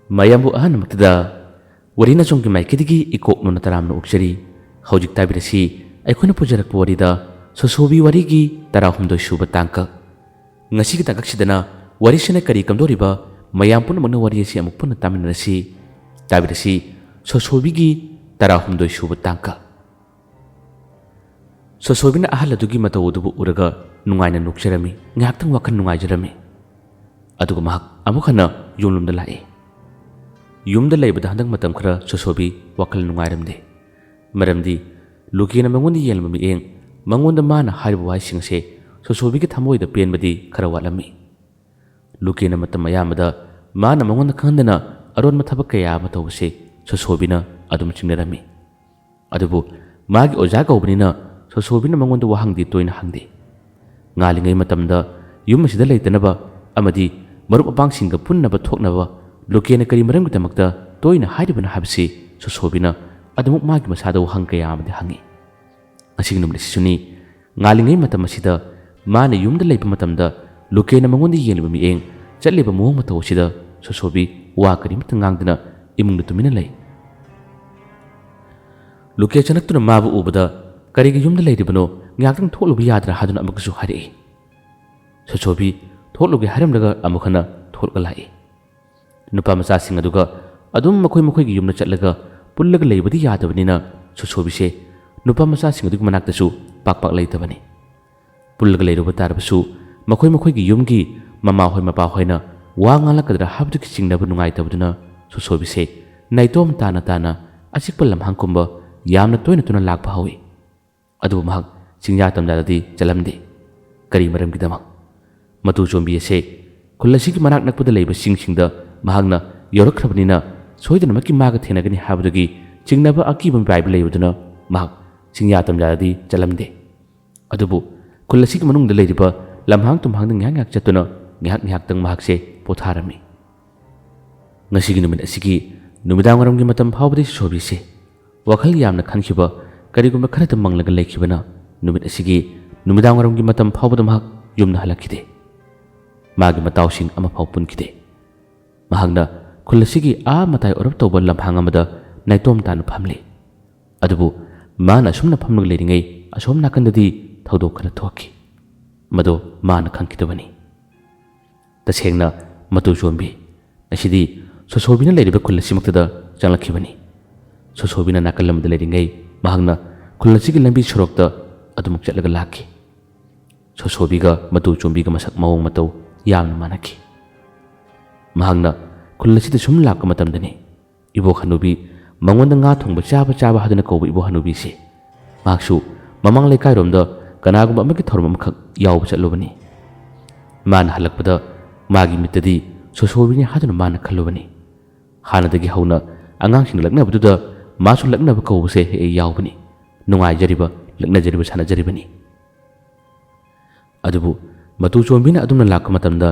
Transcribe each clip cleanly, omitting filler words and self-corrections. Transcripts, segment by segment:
ꯃꯌꯥꯝꯕꯨ ꯑꯍꯥꯟꯕꯃꯛꯇꯗ ꯋꯥꯔꯤꯅ ꯆꯣꯡꯒꯤ ꯃꯥꯏꯀꯩꯗꯒꯤ ꯏꯀꯣꯛꯅꯣꯅ ꯇꯔꯥꯝꯅ ꯑꯣꯛꯆꯔꯤ ꯍꯧꯖꯤꯛ ꯇꯥꯕꯤꯔꯁꯤ ꯑꯩꯈꯣꯏꯅ ꯄꯨꯖꯔꯛꯄ ꯋꯥꯔꯤꯗ ꯁꯣꯁꯣꯕꯤ ꯋꯥꯔꯤꯒꯤ 16 ꯁꯨꯕ ꯇꯥꯡꯀꯛ ꯉꯁꯤꯒꯤ ꯇꯥꯡꯀꯛꯁꯤꯗꯅ ꯋꯥꯔꯤꯁꯤꯅ ꯀꯔꯤ ꯀꯝꯗꯧꯔꯤꯕ ꯃꯌꯥꯝ ꯄꯨꯝꯅꯃꯛꯅ ꯋꯥꯔꯤ ꯑꯁꯤ ꯑꯃꯨꯛ ꯄꯨꯟꯅ ꯇꯥꯕꯤꯔꯁꯤ ꯁꯣꯁꯣꯕꯤꯒꯤ 16 ꯁꯨꯕ ꯇꯥꯡꯀꯛ ꯁꯣꯁꯣꯕꯤꯅ ꯑꯍꯜ ꯑꯗꯨꯒꯤ ꯃꯇꯧ ꯑꯗꯨꯕꯨ ꯎꯔꯒ ꯅꯨꯡꯉꯥꯏꯅ ꯅꯣꯛꯆꯔꯝꯃꯤ ꯉꯥꯏꯍꯥꯛꯇꯪ ꯋꯥꯈꯜ ꯅꯨꯡꯉꯥꯏꯖꯔꯝꯃꯤ ꯑꯗꯨꯒ ꯃꯍꯥꯛ ꯑꯃꯨꯛ ꯍꯟꯅ ꯌꯨꯝꯂꯣꯝꯗ ꯂꯥꯛꯏ ꯌꯨꯝꯗ ꯂꯩꯕꯗ ꯍꯟꯗꯛ ꯃꯇꯝ ꯈꯔ ꯁꯣꯁꯣꯕꯤ ꯋꯥꯈꯜ ꯅꯨꯡꯉꯥꯏꯔꯝꯗꯦ ꯃꯔꯝꯗꯤ ꯂꯨꯀꯦꯅ ꯃꯉꯣꯟꯗ ꯌꯦꯡꯂꯤꯕ ꯃꯤꯠꯌꯦꯡ ꯃꯉꯣꯟꯗ ꯃꯥꯅ ꯍꯥꯏꯔꯤꯕ ꯋꯥꯍꯩꯁꯤꯡ ꯑꯁꯤ ꯁꯣꯁꯣꯕꯤꯒꯤ ꯊꯃꯣꯏꯗ ꯄꯦꯟꯕꯗꯤ ꯈꯔ ꯋꯥꯠꯂꯝꯃꯤ ꯂꯨꯀꯦꯅ ꯃꯇꯝ ꯑꯌꯥꯝꯕꯗ ꯃꯥꯅ ꯃꯉꯣꯟꯗ ꯈꯪꯍꯟꯗꯅ ꯑꯔꯣꯟꯕ ꯊꯕꯛ ꯀꯌꯥ ꯑꯃ ꯇꯧꯕꯁꯤ ꯁꯣꯁꯣꯕꯤꯅ ꯑꯗꯨꯝ ꯆꯤꯡꯅꯔꯝꯃꯤ ꯑꯗꯨꯕꯨ ꯃꯥꯒꯤ ꯑꯣꯖꯥ ꯀꯧꯕꯅꯤꯅ ꯁꯣꯁꯣꯕꯤꯅ ꯃꯉꯣꯟꯗ ꯋꯥꯍꯪꯗꯤ ꯇꯣꯏꯅ ꯍꯪꯗꯦ ꯉꯥꯜꯂꯤꯉꯩ ꯃꯇꯝꯗ ꯌꯨꯝ ꯑꯁꯤꯗ ꯂꯩꯇꯅꯕ ꯑꯃꯗꯤ ꯃꯔꯨꯞ ꯃꯄꯥꯡꯁꯤꯡꯒ ꯄꯨꯟꯅꯕ ꯊꯣꯛꯅꯕ ꯂꯨꯀꯦꯅ ꯀꯔꯤ ꯃꯔꯝꯒꯤꯗꯃꯛꯇ ꯇꯣꯏꯅ ꯍꯥꯏꯔꯤꯕꯅꯣ ꯍꯥꯏꯕꯁꯤ ꯁꯣꯁꯣꯕꯤꯅ ꯑꯗꯨꯃꯛ ꯃꯥꯒꯤ ꯃꯁꯥꯗ ꯋꯥꯍꯪ ꯀꯌꯥ ꯑꯃꯗꯤ ꯍꯪꯉꯤ ꯉꯁꯤꯒꯤ ꯅꯨꯃꯤꯠ ꯑꯁꯤꯁꯨꯅꯤ ꯉꯥꯜꯂꯤꯉꯩ ꯃꯇꯝ ꯑꯁꯤꯗ ꯃꯥꯅ ꯌꯨꯝꯗ ꯂꯩꯕ ꯃꯇꯝꯗ ꯂꯨꯀꯦꯅ ꯃꯉꯣꯟꯗ ꯌꯦꯡꯂꯤꯕ ꯃꯤꯠꯌꯦꯡ ꯆꯠꯂꯤꯕ ꯃꯑꯣꯡ ꯃꯇꯧ ꯑꯁꯤꯗ ꯁꯣꯁꯣꯕꯤ ꯋꯥ ꯀꯔꯤꯃꯠꯇ ꯉꯥꯡꯗꯅ ꯏꯃꯨꯡꯗ ꯇꯨꯃꯤꯟꯅ ꯂꯩ ꯂꯨꯀꯦ ꯆꯪꯂꯛꯇꯨꯅ ꯃꯥꯕꯨ ꯎꯕꯗ ꯀꯔꯤꯒꯤ ꯌꯨꯝꯗ ꯂꯩꯔꯤꯕꯅꯣ ꯉꯥꯏꯍꯥꯛꯇꯪ ꯊꯣꯛꯂꯨꯕ ꯌꯥꯗ꯭ꯔꯥ ꯍꯥꯏꯗꯨꯅ ꯑꯃꯨꯛꯀꯁꯨ ꯍꯥꯏꯔꯛꯏ ꯁꯣꯁꯣꯕꯤ ꯊꯣꯛꯂꯨꯒꯦ ꯍꯥꯏꯔꯝꯂꯒ ꯑꯃꯨꯛ ꯍꯟꯅ ꯊꯣꯛꯂꯒ ꯂꯥꯛꯏ ꯅꯨꯄꯥ ꯃꯆꯥꯁꯤꯡ ꯑꯗꯨꯒ ꯑꯗꯨꯝ ꯃꯈꯣꯏꯒꯤ ꯌꯨꯝꯗ ꯆꯠꯂꯒ ꯄꯨꯜꯂꯒ ꯂꯩꯕꯗꯤ ꯌꯥꯗꯕꯅꯤꯅ ꯁꯣꯁꯣꯕꯤꯁꯦ ꯅꯨꯄꯥ ꯃꯆꯥꯁꯤꯡ ꯑꯗꯨꯒꯤ ꯃꯅꯥꯛꯇꯁꯨ ꯄꯥꯛ ꯂꯩꯇꯕꯅꯤ ꯄꯨꯜꯂꯒ ꯂꯩꯔꯨꯕ ꯇꯥꯔꯕꯁꯨ ꯃꯈꯣꯏꯒꯤ ꯌꯨꯝꯒꯤ ꯃꯃꯥꯍꯣꯏ ꯃꯄꯥꯍꯣꯏꯅ ꯋꯥ ꯉꯥꯡꯂꯛꯀꯗ꯭ꯔꯥ ꯍꯥꯏꯕꯗꯨꯒꯤ ꯆꯤꯡꯅꯕ ꯅꯨꯡꯉꯥꯏꯇꯕꯗꯨꯅ ꯁꯣꯁꯣꯕꯤꯁꯦ ꯅꯥꯏꯇꯣꯝ ꯇꯥꯅ ꯑꯆꯤꯛꯄ ꯂꯝꯍꯥꯡꯒꯨꯝꯕ ꯌꯥꯝꯅ ꯇꯣꯏꯅ ꯂꯥꯛꯄ ꯍꯧꯏ ꯑꯗꯨꯕꯨ ꯃꯍꯥꯛ ꯆꯤꯡꯌꯥ ꯇꯝꯌꯥꯗꯗꯤ ꯆꯠꯂꯝꯗꯦ ꯀꯔꯤ ꯃꯔꯝꯒꯤꯗꯃꯛ ꯃꯇꯨꯆꯣꯝꯕꯤ ꯑꯁꯦ ꯈꯨꯜ ꯑꯁꯤꯒꯤ ꯃꯅꯥꯛ ꯅꯛꯄꯗ ꯂꯩꯕ ꯆꯤꯡꯁꯤꯡꯗ ꯃꯍꯥꯛꯅ ꯌꯧꯔꯛꯈ꯭ꯔꯕꯅꯤꯅ ꯁꯣꯏꯗꯅꯃꯛꯀꯤ ꯃꯥꯒ ꯊꯦꯡꯅꯒꯅꯤ ꯍꯥꯏꯕꯗꯨꯒꯤ ꯆꯤꯡꯅꯕ ꯑꯀꯤꯕ ꯄꯥꯏꯕ ꯂꯩꯕꯗꯨꯅ ꯃꯍꯥꯛ ꯆꯤꯡꯌꯥ ꯇꯝꯌꯥꯗꯗꯤ ꯆꯠꯂꯝꯗꯦ ꯑꯗꯨꯕꯨ ꯈꯨꯜ ꯑꯁꯤꯒꯤ ꯃꯅꯨꯡꯗ ꯂꯩꯔꯤꯕ ꯂꯝꯍꯥꯡ ꯇꯨꯝꯍꯥꯡꯗ ꯉꯥꯏꯍꯥꯛ ꯆꯠꯇꯨꯅ ꯉꯥꯏꯍꯥꯛꯇꯪ ꯃꯍꯥꯛꯁꯦ ꯄꯣꯊꯥꯔꯝꯃꯤ ꯉꯁꯤꯒꯤ ꯅꯨꯃꯤꯠ ꯑꯁꯤꯒꯤ ꯅꯨꯃꯤꯗꯥꯡꯋꯥꯏꯔꯝꯒꯤ ꯃꯇꯝ ꯐꯥꯎꯕꯗꯤ ꯁꯣꯁꯣꯕꯤꯁꯦ ꯋꯥꯈꯜ ꯌꯥꯝꯅ ꯈꯟꯈꯤꯕ ꯀꯔꯤꯒꯨꯝꯕ ꯈꯔꯗ ꯃꯪꯂꯒ ꯂꯩꯈꯤꯕꯅ ꯅꯨꯃꯤꯠ ꯑꯁꯤꯒꯤ ꯅꯨꯃꯤꯗꯥꯡꯋꯥꯏꯔꯝꯒꯤ ꯃꯇꯝ ꯐꯥꯎꯕꯗ ꯃꯍꯥꯛ ꯌꯨꯝꯗ ꯍꯜꯂꯛꯈꯤꯗꯦ ꯃꯥꯒꯤ ꯃꯇꯥꯎꯁꯤꯡ ꯑꯃꯐꯥꯎ ꯄꯨꯟꯈꯤꯗꯦ ꯃꯍꯥꯛꯅ ꯈꯨꯜ ꯑꯁꯤꯒꯤ ꯃꯇꯥꯏ ꯑꯣꯔꯞ ꯇꯧꯕ ꯂꯝꯍꯥꯡ ꯑꯃꯗ ꯅꯥꯏꯇꯣꯝ ꯇꯥꯅ ꯐꯝꯂꯤ ꯑꯗꯨꯕꯨ ꯃꯥꯅ ꯑꯁꯨꯝꯅ ꯐꯝꯂꯒ ꯂꯩꯔꯤꯉꯩ ꯑꯁꯣꯝ ꯅꯥꯀꯟꯗꯗꯤ ꯊꯧꯗꯣꯛ ꯈꯔ ꯊꯣꯛꯈꯤ ꯃꯗꯣ ꯃꯥꯅ ꯈꯪꯈꯤꯗꯕꯅꯤ ꯇꯁꯦꯡꯅ ꯃꯇꯨꯆꯣꯝꯕꯤ ꯉꯁꯤꯗꯤ ꯁꯣꯁꯣꯕꯤꯅ ꯂꯩꯔꯤꯕ ꯈꯨꯜ ꯑꯁꯤꯃꯛꯇꯗ ꯆꯪꯂꯛꯈꯤꯕꯅꯤ ꯁꯣꯁꯣꯕꯤꯅ ꯅꯥꯀꯜ ꯑꯃꯗ ꯂꯩꯔꯤꯉꯩ ꯃꯍꯥꯛꯅ ꯈꯨꯜ ꯑꯁꯤꯒꯤ ꯂꯝꯕꯤ ꯁꯣꯔꯣꯛꯇ ꯑꯗꯨꯃꯛ ꯆꯠꯂꯒ ꯂꯥꯛꯈꯤ ꯁꯣꯁꯣꯕꯤꯒ ꯃꯇꯨꯆꯣꯝꯕꯤꯒ ꯃꯁꯛ ꯃꯑꯣꯡ ꯃꯇꯧ ꯌꯥꯝꯅ ꯃꯥꯟꯅꯈꯤ ꯃꯍꯥꯛꯅ ꯈꯨꯜ ꯑꯁꯤꯗ ꯁꯨꯝ ꯂꯥꯛꯄ ꯃꯇꯝꯗꯅꯤ ꯏꯕꯣꯛ ꯍꯅꯨꯕꯤ ꯃꯉꯣꯟꯗ ꯉꯥ ꯊꯣꯡꯕ ꯆꯥꯕ ꯍꯥꯏꯗꯨꯅ ꯀꯧꯕ ꯏꯕꯣꯛ ꯍꯅꯨꯕꯤꯁꯤ ꯃꯍꯥꯛꯁꯨ ꯃꯃꯥꯡ ꯂꯩꯀꯥꯏꯔꯣꯝꯗ ꯀꯅꯥꯒꯨꯝꯕ ꯑꯃꯒꯤ ꯊꯧꯔꯝ ꯑꯃꯈꯛ ꯌꯥꯎꯕ ꯆꯠꯂꯨꯕꯅꯤ ꯃꯥꯅ ꯍꯜꯂꯛꯄꯗ ꯃꯥꯒꯤ ꯃꯤꯠꯇꯗꯤ ꯁꯣꯁꯣꯕꯤꯅꯤ ꯍꯥꯏꯗꯨꯅ ꯃꯥꯅ ꯈꯜꯂꯨꯕꯅꯤ ꯍꯥꯟꯅꯗꯒꯤ ꯍꯧꯅ ꯑꯉꯥꯡꯁꯤꯡ ꯂꯛꯅꯕꯗꯨꯗ ꯃꯥꯁꯨ ꯂꯛꯅꯕ ꯀꯧꯕꯁꯦ ꯍꯦꯛ ꯌꯥꯎꯕꯅꯤ ꯅꯨꯡꯉꯥꯏꯖꯔꯤꯕ ꯂꯛꯅꯖꯔꯤꯕ ꯁꯥꯟꯅꯖꯔꯤꯕꯅꯤ ꯑꯗꯨꯕꯨ ꯃꯇꯨꯆꯣꯝꯕꯤꯅ ꯑꯗꯨꯝꯅ ꯂꯥꯛꯄ ꯃꯇꯝꯗ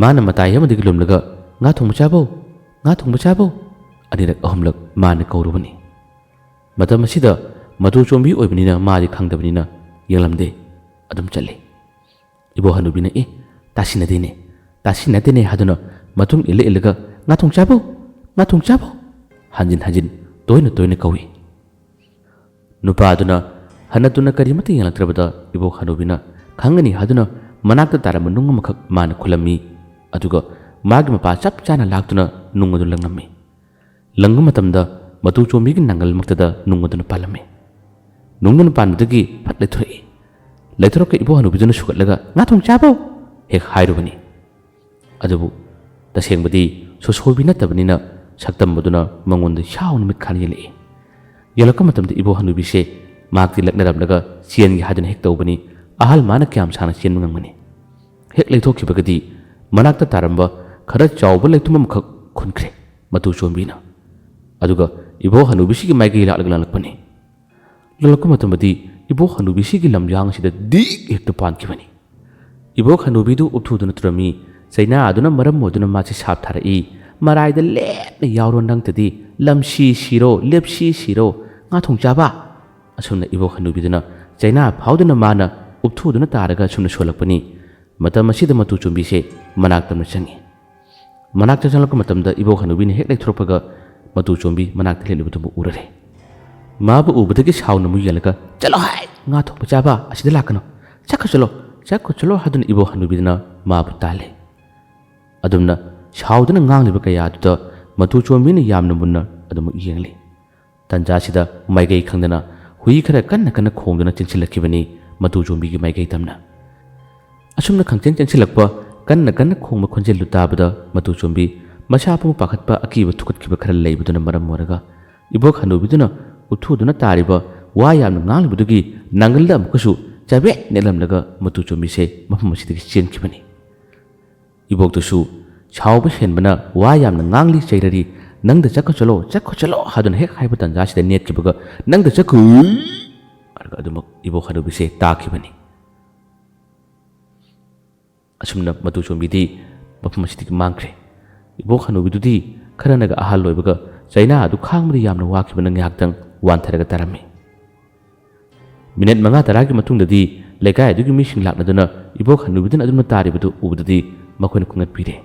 ꯃꯥꯅ ꯃꯇꯥꯏ ꯑꯃꯗꯒꯤ ꯂꯨꯝꯂꯒ ꯉꯥ ꯊꯣꯡꯕ ꯆꯥꯕꯧ ꯑꯅꯤꯔꯛ ꯑꯍꯨꯝꯂꯛ ꯃꯥꯅ ꯀꯧꯔꯨꯕꯅꯤ ꯃꯇꯝ ꯑꯁꯤꯗ ꯃꯇꯨꯆꯣꯝꯕꯤ ꯑꯣꯏꯕꯅꯤꯅ ꯃꯥꯗꯤ ꯈꯪꯗꯕꯅꯤꯅ ꯌꯦꯡꯂꯝꯗꯦ ꯑꯗꯨꯝ ꯆꯠꯂꯤ ꯏꯕꯣꯛ ꯍꯅꯨꯕꯤꯅ ꯇꯥꯁꯤꯟꯅꯗꯦꯅꯦ ꯍꯥꯏꯗꯨꯅ ꯃꯇꯨꯡ ꯏꯜꯂꯒ ꯉꯥ ꯊꯣꯡ ꯆꯥꯕꯧ ꯍꯟꯖꯤꯟ ꯇꯣꯏꯅ ꯀꯧꯏ ꯅꯨꯄꯥꯗꯨꯅ ꯍꯟꯅꯇꯨꯅ ꯀꯔꯤꯃꯠꯇ ꯌꯦꯡꯂꯛꯇ꯭ꯔꯕꯗ ꯏꯕꯣꯛ ꯍꯅꯨꯕꯤꯅ ꯈꯪꯒꯅꯤ ꯍꯥꯏꯗꯨꯅ ꯃꯅꯥꯛꯇ ꯇꯥꯔꯝꯕ ꯅꯨꯡ ꯑꯃꯈꯛ ꯃꯥꯅ ꯈꯨꯜꯂꯝꯃꯤ ꯑꯗꯨꯒ ꯃꯥꯒꯤ ꯃꯄꯥ ꯆꯞ ꯆꯥꯅ ꯂꯥꯛꯇꯨꯅ ꯅꯨꯡ ꯑꯗꯨ ꯂꯪꯂꯝꯃꯤ ꯂꯪꯕ ꯃꯇꯝꯗ ꯃꯇꯨꯆꯣꯝꯕꯤꯒꯤ ꯅꯥꯡꯒꯜꯃꯛꯇꯗ ꯅꯨꯡ ꯑꯗꯨꯅ ꯄꯥꯜꯂꯝꯃꯤ ꯅꯨꯡꯗꯨꯅ ꯄꯥꯟꯕꯗꯒꯤ ꯐꯠ ꯂꯩꯊꯣꯔꯛꯀ ꯏꯕꯣꯛ ꯍꯅꯨꯕꯤꯗꯨꯅ ꯁꯨꯒꯠꯂꯒ ꯉꯥ ꯊꯣꯡ ꯆꯥꯕꯧ ꯍꯦꯛ ꯍꯥꯏꯔꯨꯕꯅꯤ ꯑꯗꯨꯕꯨ ꯇꯁꯦꯡꯕꯗꯤ ꯁꯣꯁꯣꯕꯤ ꯅꯠꯇꯕꯅꯤꯅ ꯁꯛꯇꯝꯕꯗꯨꯅ ꯃꯉꯣꯟꯗ ꯌꯥꯎꯅ ꯃꯤꯠ ꯈꯥꯅ ꯌꯦꯜꯂꯛꯄ ꯃꯇꯝꯗ ꯏꯕꯣꯛ ꯍꯅꯨꯕꯤꯁꯦ ꯃꯍꯥꯛꯇꯤ ꯂꯛꯅꯔꯝꯂꯒ ꯆꯦꯟꯒꯦ ꯍꯥꯏꯗꯨꯅ ꯍꯦꯛ ꯇꯧꯕꯅꯤ ꯑꯍꯜ ꯃꯥꯅ ꯀꯌꯥꯝ ꯁꯥꯡꯅ ꯆꯦꯟꯕ ꯉꯝꯒꯅꯤ ꯍꯦꯛ ꯂꯩꯊꯣꯛꯈꯤꯕꯒꯗꯤ ꯃꯅꯥꯛꯇ ꯇꯥꯔꯝꯕ ꯈꯔ ꯆꯥꯎꯕ ꯂꯩꯇꯨꯝ ꯑꯃꯈꯛ ꯈꯨꯟꯈ꯭ꯔꯦ ꯃꯇꯨꯆꯣꯝꯕꯤꯅ ꯑꯗꯨꯒ ꯏꯕꯣꯛ ꯍꯅꯨꯕꯤꯁꯤꯒꯤ ꯃꯥꯏꯀꯩ ꯂꯥꯛꯂꯛꯄꯅꯤ ꯂꯛꯂꯛꯄ ꯃꯇꯝꯗꯗꯤ ꯏꯕꯣꯛ ꯍꯅꯨꯕꯤꯁꯤꯒꯤ ꯂꯝꯌꯥꯡ ꯑꯁꯤꯗ ꯗꯤꯛ ꯍꯦꯛꯇ ꯄꯥꯟꯈꯤꯕꯅꯤ ꯏꯕꯣꯛ ꯍꯅꯨꯕꯤꯗꯨ ꯎꯞꯊꯨꯗꯨꯅ ꯇꯨꯔꯝꯃꯤ ꯆꯩꯅꯥ ꯑꯗꯨꯅ ꯃꯔꯝ ꯑꯣꯏꯗꯨꯅ ꯃꯥꯁꯤ ꯁꯥꯞ ꯊꯥꯔꯛꯏ ꯃꯔꯥꯏꯗ ꯂꯦꯞꯅ ꯌꯥꯎꯔꯣ ꯅꯪꯇꯗꯤ ꯂꯝꯁꯤ ꯁꯤꯔꯣ ꯂꯦꯞꯁꯤ ꯁꯤꯔꯣ ꯉꯥ ꯊꯣꯡ ꯆꯥꯕ ꯑꯁꯨꯝꯅ ꯏꯕꯣꯛ ꯍꯅꯨꯕꯤꯗꯨꯅ ꯆꯩꯅꯥ ꯐꯥꯎꯗꯨꯅ ꯃꯥꯅ ꯎꯞꯊꯨꯗꯨꯅ ꯇꯥꯔꯒ ꯑꯁꯨꯝꯅ ꯁꯣꯜꯂꯛꯄꯅꯤ ꯃꯇꯝ ꯑꯁꯤꯗ ꯃꯇꯨꯆꯣꯝꯕꯤꯁꯦ ꯃꯅꯥꯛꯇ ꯆꯪꯉꯤ ꯃꯅꯥꯛꯇ ꯆꯪꯂꯛꯄ ꯃꯇꯝꯗ ꯏꯕꯣꯛ ꯍꯅꯨꯕꯤꯅ ꯍꯦꯛ ꯂꯩꯊꯣꯔꯛꯄꯒ ꯃꯇꯨ ꯆꯣꯝꯕꯤ ꯃꯅꯥꯛꯇ ꯂꯦꯞꯂꯤꯕꯗꯨꯕꯨ ꯎꯔꯔꯦ ꯃꯥꯕꯨ ꯎꯕꯗꯒꯤ ꯁꯥꯎꯅ ꯑꯃꯨꯛ ꯌꯦꯡꯂꯒ ꯆꯠꯂꯣ ꯍꯥꯏ ꯉꯥ ꯊꯣꯡꯕ ꯆꯥꯕ ꯑꯁꯤꯗ ꯂꯥꯛꯀꯅꯣ ꯆꯠꯈꯣ ꯆꯠꯂꯣ ꯍꯥꯏꯗꯨꯅ ꯏꯕꯣꯛ ꯍꯅꯨꯕꯤꯗꯨꯅ ꯃꯥꯕꯨ ꯇꯥꯜꯂꯦ ꯑꯗꯨꯝꯅ ꯁꯥꯎꯗꯨꯅ ꯉꯥꯡꯂꯤꯕ ꯀꯌꯥꯗꯨꯗ ꯃꯇꯨ ꯆꯣꯝꯕꯤꯅ ꯌꯥꯝꯅ ꯃꯨꯟꯅ ꯑꯗꯨꯃꯛ ꯌꯦꯡꯂꯤ ꯇꯟꯖꯥꯁꯤꯗ ꯃꯥꯏꯀꯩ ꯈꯪꯗꯅ ꯍꯨꯏ ꯈꯔ ꯀꯟꯅ ꯈꯣꯡꯗꯨꯅ ꯆꯦꯟꯁꯤꯜꯂꯛꯈꯤꯕꯅꯤ ꯃꯇꯨ ꯆꯣꯝꯕꯤꯒꯤ ꯃꯥꯏꯀꯩ ꯇꯝꯅ ꯑꯁꯨꯝꯅ ꯈꯪꯆꯦꯟ ꯆꯦꯟꯁꯤꯜꯂꯛꯄ ꯀꯟꯅ ꯈꯣꯡꯕ ꯈꯣꯟꯖꯦꯜꯗꯨ ꯇꯥꯕꯗ ꯃꯇꯨ ꯆꯣꯝꯕꯤ ꯃꯁꯥ ꯄꯨꯡ ꯄꯥꯈꯠꯄ ꯑꯀꯤꯕ ꯊꯨꯀꯠꯈꯤꯕ ꯈꯔ ꯂꯩꯕꯗꯨꯅ ꯃꯔꯝ ꯑꯣꯏꯔꯒ ꯏꯕꯣꯛ ꯍꯅꯨꯕꯤꯗꯨꯅ ꯎꯊꯨꯗꯨꯅ ꯇꯥꯔꯤꯕ ꯋꯥ ꯌꯥꯝꯅ ꯉꯥꯡꯂꯤꯕꯗꯨꯒꯤ ꯅꯥꯡꯒꯜꯗ ꯑꯃꯨꯛꯀꯁꯨ ꯆꯥꯕꯦꯠ ꯅꯦꯠꯂꯝꯂꯒ ꯃꯇꯨ ꯆꯣꯝꯕꯤꯁꯦ ꯃꯐꯝ ꯑꯁꯤꯗꯒꯤ ꯆꯦꯟꯈꯤꯕꯅꯤ ꯏꯕꯣꯛꯇꯨꯁꯨ ꯁꯥꯎꯕ ꯍꯦꯟꯕꯅ ꯋꯥ ꯌꯥꯝꯅ ꯉꯥꯡꯂꯤ ꯆꯩꯔꯔꯤ ꯅꯪꯗ ꯆꯠꯈꯣ ꯆꯠꯂꯣ ꯍꯥꯏꯗꯨꯅ ꯍꯦꯛ ꯍꯥꯏꯕ ꯇꯟꯖꯥꯁꯤꯗ ꯅꯦꯠꯈꯤꯕꯒ ꯅꯪꯗ ꯆꯠꯈꯣ ꯍꯥꯏꯔꯒ ꯑꯗꯨꯃꯛ ꯏꯕꯣꯛ ꯍꯅꯨꯕꯤꯁꯦ ꯇꯥꯈꯤꯕꯅꯤ ꯑꯁꯨꯝꯅ ꯃꯇꯨ ꯆꯣꯝꯕꯤꯗꯤ ꯃꯐꯝ ꯑꯁꯤꯗꯒꯤ ꯃꯥꯡꯈ꯭ꯔꯦ ꯏꯕꯣꯛ ꯍꯅꯨꯕꯤꯗꯨꯗꯤ ꯈꯔꯅꯒ ꯑꯍꯜ ꯑꯣꯏꯕꯒ ꯆꯩꯅꯥ ꯑꯗꯨ ꯈꯥꯡꯕꯗ ꯌꯥꯝꯅ ꯋꯥꯈꯤꯕꯅ ꯉꯥꯏꯍꯥꯛꯇꯪ ꯋꯥꯟꯊꯔꯒ ꯇꯥꯔꯝꯃꯤ ꯃꯤꯅꯤꯠ 5-10ꯒꯤ ꯃꯇꯨꯡꯗꯗꯤ ꯂꯩꯀꯥꯏ ꯑꯗꯨꯒꯤ ꯃꯤꯁꯤꯡ ꯂꯥꯛꯅꯗꯨꯅ ꯏꯕꯣꯛ ꯍꯅꯨꯕꯤꯗꯨꯅ ꯑꯗꯨꯝꯅ ꯇꯥꯔꯤꯕꯗꯨ ꯎꯕꯗꯗꯤ ꯃꯈꯣꯏꯅ ꯈꯨꯡꯒꯠꯄꯤꯔꯦ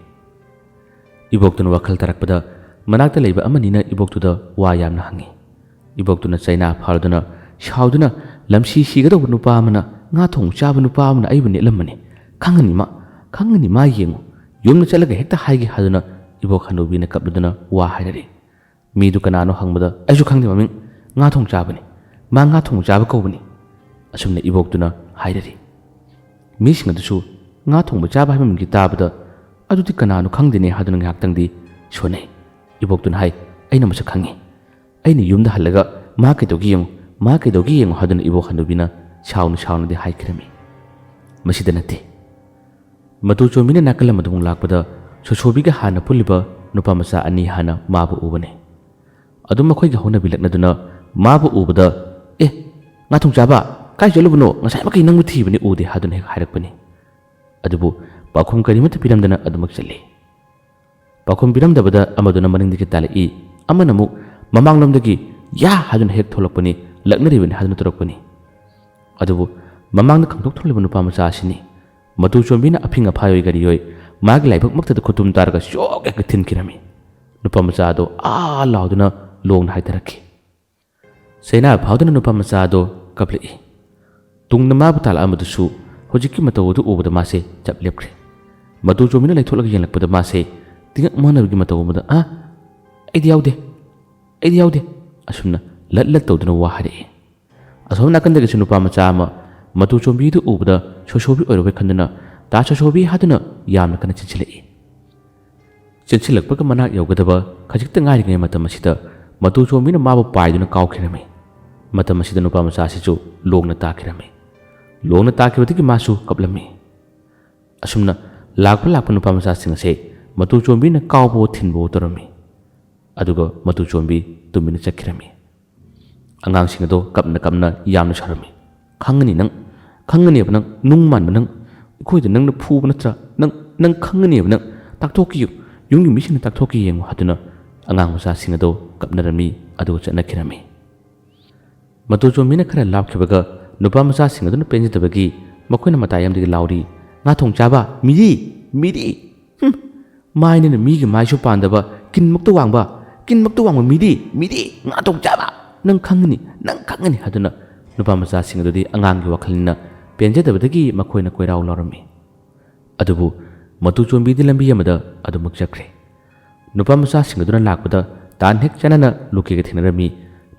ꯏꯕꯣꯛꯇꯨꯅ ꯋꯥꯈꯜ ꯇꯥꯔꯛꯄꯗ ꯃꯅꯥꯛꯇ ꯂꯩꯕ ꯑꯃꯅꯤꯅ ꯏꯕꯣꯛꯇꯨꯗ ꯋꯥ ꯌꯥꯝꯅ ꯍꯪꯉꯤ ꯏꯕꯣꯛꯇꯨꯅ ꯆꯩꯅꯥ ꯐꯥꯔꯗꯨꯅ ꯁꯥꯎꯗꯨꯅ ꯂꯝꯁꯤ ꯁꯤꯒꯗꯧꯕ ꯅꯨꯄꯥ ꯑꯃꯅ ꯉꯥ ꯊꯣꯡ ꯆꯥꯕ ꯅꯨꯄꯥ ꯑꯃꯅ ꯑꯩꯕꯨ ꯅꯦꯠꯂꯝꯕꯅꯤ ꯈꯪꯒꯅꯤ ꯃꯥ ꯌꯦꯡꯉꯨ ꯌꯨꯝꯗ ꯆꯠꯂꯒ ꯍꯦꯛꯇ ꯍꯥꯏꯒꯦ ꯍꯥꯏꯗꯨꯅ ꯏꯕꯣꯛ ꯍꯅꯨꯕꯤꯅ ꯀꯞꯂꯗꯨꯅ ꯋꯥ ꯍꯥꯏꯔꯔꯤ ꯃꯤꯗꯨ ꯀꯅꯥꯅꯣ ꯍꯪꯕꯗ ꯑꯩꯁꯨ ꯈꯪꯗꯦ ꯃꯃꯤꯡ ꯉꯥ ꯊꯣꯡ ꯆꯥꯕꯅꯤ ꯃꯥ ꯉꯥ ꯊꯣꯡ ꯆꯥꯕ ꯀꯧꯕꯅꯤ ꯑꯁꯨꯝꯅ ꯏꯕꯣꯛꯇꯨꯅ ꯍꯥꯏꯔꯔꯤ ꯃꯤꯁꯤꯡ ꯑꯗꯨꯁꯨ ꯉꯥ ꯊꯣꯡꯕ ꯆꯥꯕ ꯍꯥꯏꯕ ꯃꯃꯤꯡꯒꯤ ꯇꯥꯕꯗ ꯑꯗꯨꯗꯤ ꯀꯅꯥꯅꯣ ꯈꯪꯗꯦꯅꯦ ꯍꯥꯏꯗꯨꯅ ꯉꯥꯏꯍꯥꯛꯇꯪꯗꯤ ꯁꯣꯟꯅꯩ ꯏꯕꯣꯛꯇꯨꯅ ꯍꯥꯏ ꯑꯩꯅ ꯃꯁꯛ ꯈꯪꯉꯤ ꯑꯩꯅ ꯌꯨꯝꯗ ꯍꯜꯂꯒ ꯃꯥ ꯀꯩꯗꯧꯒꯤ ꯌꯦꯡꯉꯨ ꯍꯥꯏꯗꯨꯅ ꯏꯕꯣꯛ ꯍꯅꯨꯕꯤꯅ ꯁꯥꯎꯅꯗꯤ ꯍꯥꯏꯈꯤꯔꯝꯃꯤ ꯃꯁꯤꯗ ꯅꯠꯇꯦ ꯃꯇꯨ ꯆꯣꯝꯕꯤꯅ ꯅꯥꯀꯜ ꯑꯃꯗꯃꯨꯛ ꯂꯥꯛꯄꯗ ꯁꯣꯁꯣꯕꯤꯒ ꯍꯥꯟꯅ ꯄꯨꯜꯂꯤꯕ ꯅꯨꯄꯥ ꯃꯆꯥ ꯑꯅꯤ ꯍꯥꯟꯅ ꯃꯥꯕꯨ ꯎꯕꯅꯤ ꯑꯗꯨꯝ ꯃꯈꯣꯏꯒ ꯍꯧꯅꯕꯤꯂꯛꯅꯗꯨꯅ ꯃꯥꯕꯨ ꯎꯕꯗ ꯉꯥ ꯊꯣꯡ ꯆꯥꯕ ꯀꯥꯏ ꯆꯠꯂꯨꯕꯅꯣ ꯉꯁꯥꯏ ꯃꯈꯩ ꯅꯪꯕꯨ ꯊꯤꯕꯅꯤ ꯎꯗꯦ ꯍꯥꯏꯗꯨꯅ ꯍꯦꯛ ꯍꯥꯏꯔꯛꯄꯅꯤ ꯑꯗꯨꯕꯨ ꯄꯥꯎꯈꯨꯝ ꯀꯔꯤꯃꯠꯇ ꯄꯤꯔꯝꯗꯅ ꯑꯗꯨꯃꯛ ꯆꯠꯂꯤ ꯄꯥꯎꯈꯨꯝ ꯄꯤꯔꯝꯗꯕꯗ ꯑꯃꯗꯨꯅ ꯃꯅꯤꯡꯗꯒꯤ ꯇꯥꯜꯂꯛꯏ ꯑꯃꯅ ꯑꯃꯨꯛ ꯃꯃꯥꯡꯂꯣꯝꯗꯒꯤ ꯌꯥ ꯍꯥꯏꯗꯨꯅ ꯍꯦꯛ ꯊꯣꯛꯂꯛꯄꯅꯤ ꯂꯛꯅꯔꯤꯕꯅꯤ ꯍꯥꯏꯗꯨꯅ ꯇꯧꯔꯛꯄꯅꯤ ꯑꯗꯨꯕꯨ ꯃꯃꯥꯡꯗ ꯈꯪꯗꯣꯛꯊꯣꯛꯂꯤꯕ ꯅꯨꯄꯥ ꯃꯆꯥ ꯑꯁꯤꯅꯤ ꯃꯇꯨ ꯆꯣꯝꯕꯤꯅ ꯑꯐꯤꯡ ꯑꯐꯥꯏ ꯒꯥꯔꯤꯌꯣꯏ ꯃꯥꯒꯤ ꯂꯥꯏꯕꯛꯃꯛꯇꯗ ꯈꯨꯇꯨꯝ ꯇꯥꯔꯒ ꯆꯣꯛ ꯍꯦꯛ ꯊꯤꯟꯈꯤꯔꯝꯃꯤ ꯅꯨꯄꯥ ꯃꯆꯥ ꯑꯗꯣ ꯂꯥꯎꯗꯨꯅ ꯂꯣꯡꯅ ꯍꯥꯏꯊꯔꯛꯈꯤ ꯆꯩꯅꯥ ꯐꯥꯎꯗꯨꯅ ꯅꯨꯄꯥ ꯃꯆꯥ ꯑꯗꯣ ꯀꯞꯂꯛꯏ ꯇꯨꯡꯗ ꯃꯥꯕꯨ ꯇꯥꯜꯂꯛꯑꯝꯕꯗꯨꯁꯨ ꯍꯧꯖꯤꯛꯀꯤ ꯃꯇꯧ ꯑꯗꯨ ꯎꯕꯗ ꯃꯥꯁꯦ ꯆꯞ ꯂꯦꯞꯈ꯭ꯔꯦ ꯃꯇꯨ ꯆꯣꯝꯕꯤꯅ ꯂꯩꯊꯣꯛꯂꯒ ꯌꯦꯡꯂꯛꯄꯗ ꯃꯥꯁꯦ ꯇꯤꯡꯉꯛ ꯃꯥꯟꯅꯕꯒꯤ ꯃꯇꯧ ꯑꯃꯗ ꯑꯩꯗꯤ ꯌꯥꯎꯗꯦ ꯑꯁꯨꯝꯅ ꯂꯠ ꯇꯧꯗꯨꯅ ꯋꯥ ꯍꯥꯏꯔꯛꯏ ꯑꯁꯣꯝ ꯅꯥꯀꯟꯗꯒꯤꯁꯨ ꯅꯨꯄꯥ ꯃꯆꯥ ꯑꯃ ꯃꯇꯨ ꯆꯣꯝꯕꯤꯗꯨ ꯎꯕꯗ ꯁꯣꯁꯣꯕꯤ ꯑꯣꯏꯔꯣꯏ ꯈꯟꯗꯨꯅ ꯇꯥ ꯁꯣꯁꯣꯕꯤ ꯍꯥꯏꯗꯨꯅ ꯌꯥꯝꯅ ꯀꯟꯅ ꯆꯦꯟꯁꯤꯜꯂꯛꯄꯒ ꯃꯅꯥꯛ ꯌꯧꯒꯗꯕ ꯈꯖꯤꯛꯇ ꯉꯥꯏꯔꯤꯉꯩ ꯃꯇꯝ ꯑꯁꯤꯗ ꯃꯇꯨ ꯆꯣꯝꯕꯤꯅ ꯃꯥꯕꯨ ꯄꯥꯏꯗꯨꯅ ꯀꯥꯎꯈꯤꯔꯝꯃꯤ ꯃꯇꯝ ꯑꯁꯤꯗ ꯅꯨꯄꯥ ꯃꯆꯥ ꯑꯁꯤꯁꯨ ꯂꯣꯡꯅ ꯇꯥꯈꯤꯔꯝꯃꯤ ꯂꯣꯡꯅ ꯇꯥꯈꯤꯕꯗꯒꯤ ꯃꯥꯁꯨ ꯀꯞꯂꯝꯃꯤ ꯑꯁꯨꯝꯅ ꯂꯥꯛꯄ ꯅꯨꯄꯥ ꯃꯆꯥꯁꯤꯡ ꯑꯁꯦ ꯃꯇꯨ ꯆꯣꯝꯕꯤꯅ ꯀꯥꯎꯕ ꯊꯤꯟꯕ ꯇꯧꯔꯝꯃꯤ ꯑꯗꯨꯒ ꯃꯇꯨ ꯆꯣꯝꯕꯤ ꯇꯨꯃꯤꯟꯅ ꯆꯠꯈꯤꯔꯝꯃꯤ ꯑꯉꯥꯡꯁꯤꯡ ꯑꯗꯣ ꯀꯞꯅ ꯌꯥꯝꯅ ꯁꯥꯎꯔꯝꯃꯤ ꯈꯪꯒꯅꯦꯕ ꯅꯪ ꯅꯨꯡ ꯃꯥꯟꯕ ꯅꯪ ꯑꯩꯈꯣꯏꯗ ꯅꯪꯅ ꯐꯨꯕ ꯅꯠꯇ꯭ꯔꯥ ꯅꯪ ꯈꯪꯒꯅꯦꯕ ꯅꯪ ꯇꯥꯛꯊꯣꯛꯈꯤꯌꯨ ꯌꯨꯝꯒꯤ ꯃꯤꯁꯤꯡꯅ ꯇꯥꯛꯊꯣꯛꯈꯤ ꯌꯦꯡꯉꯨ ꯍꯥꯏꯗꯨꯅ ꯑꯉꯥꯡ ꯃꯆꯥꯁꯤꯡ ꯑꯗꯣ ꯀꯞꯅꯔꯝꯃꯤ ꯑꯗꯨꯒ ꯆꯠꯅꯈꯤꯔꯝꯃꯤ ꯃꯇꯨ ꯆꯣꯝꯕꯤꯅ ꯈꯔ ꯂꯥꯞꯈꯤꯕꯒ ꯅꯨꯄꯥ ꯃꯆꯥꯁꯤꯡ ꯑꯗꯨꯅ ꯄꯦꯟꯖꯗꯕꯒꯤ ꯃꯈꯣꯏꯅ ꯃꯇꯥꯏ ꯑꯃꯗꯒꯤ ꯂꯥꯎꯔꯤ ꯉꯥ ꯊꯣꯡ ꯆꯥꯕ ꯃꯤꯗꯤ ꯃꯥꯏꯅꯤꯅ ꯃꯤꯒꯤ ꯃꯥꯏꯁꯨ ꯄꯥꯟꯗꯕ ꯀꯤꯟꯃꯛꯇ ꯋꯥꯡꯕ ꯃꯤꯗꯤ ꯉꯥ ꯊꯣꯡ ꯆꯥꯕ ꯅꯪ ꯈꯪꯒꯅꯤ ꯍꯥꯏꯗꯨꯅ ꯅꯨꯄꯥ ꯃꯆꯥꯁꯤꯡ ꯑꯗꯨꯗꯤ ꯑꯉꯥꯡꯒꯤ ꯋꯥꯈꯜꯅꯤꯅ ꯄꯦꯟꯖꯗꯕꯗꯒꯤ ꯃꯈꯣꯏꯅ ꯀꯣꯏꯔꯥꯎ ꯂꯥꯎꯔꯝꯃꯤ ꯑꯗꯨꯕꯨ ꯃꯇꯨ ꯆꯣꯝꯕꯤꯗꯤ ꯂꯝꯕꯤ ꯑꯃꯗ ꯑꯗꯨꯃꯛ ꯆꯠꯈ꯭ꯔꯦ ꯅꯨꯄꯥ ꯃꯆꯥꯁꯤꯡ ꯑꯗꯨꯅ ꯂꯥꯛꯄꯗ ꯇꯥꯟ ꯍꯦꯛ ꯆꯥꯟꯅꯅ ꯂꯨꯀꯦꯒ ꯊꯦꯡꯅꯔꯝꯃꯤ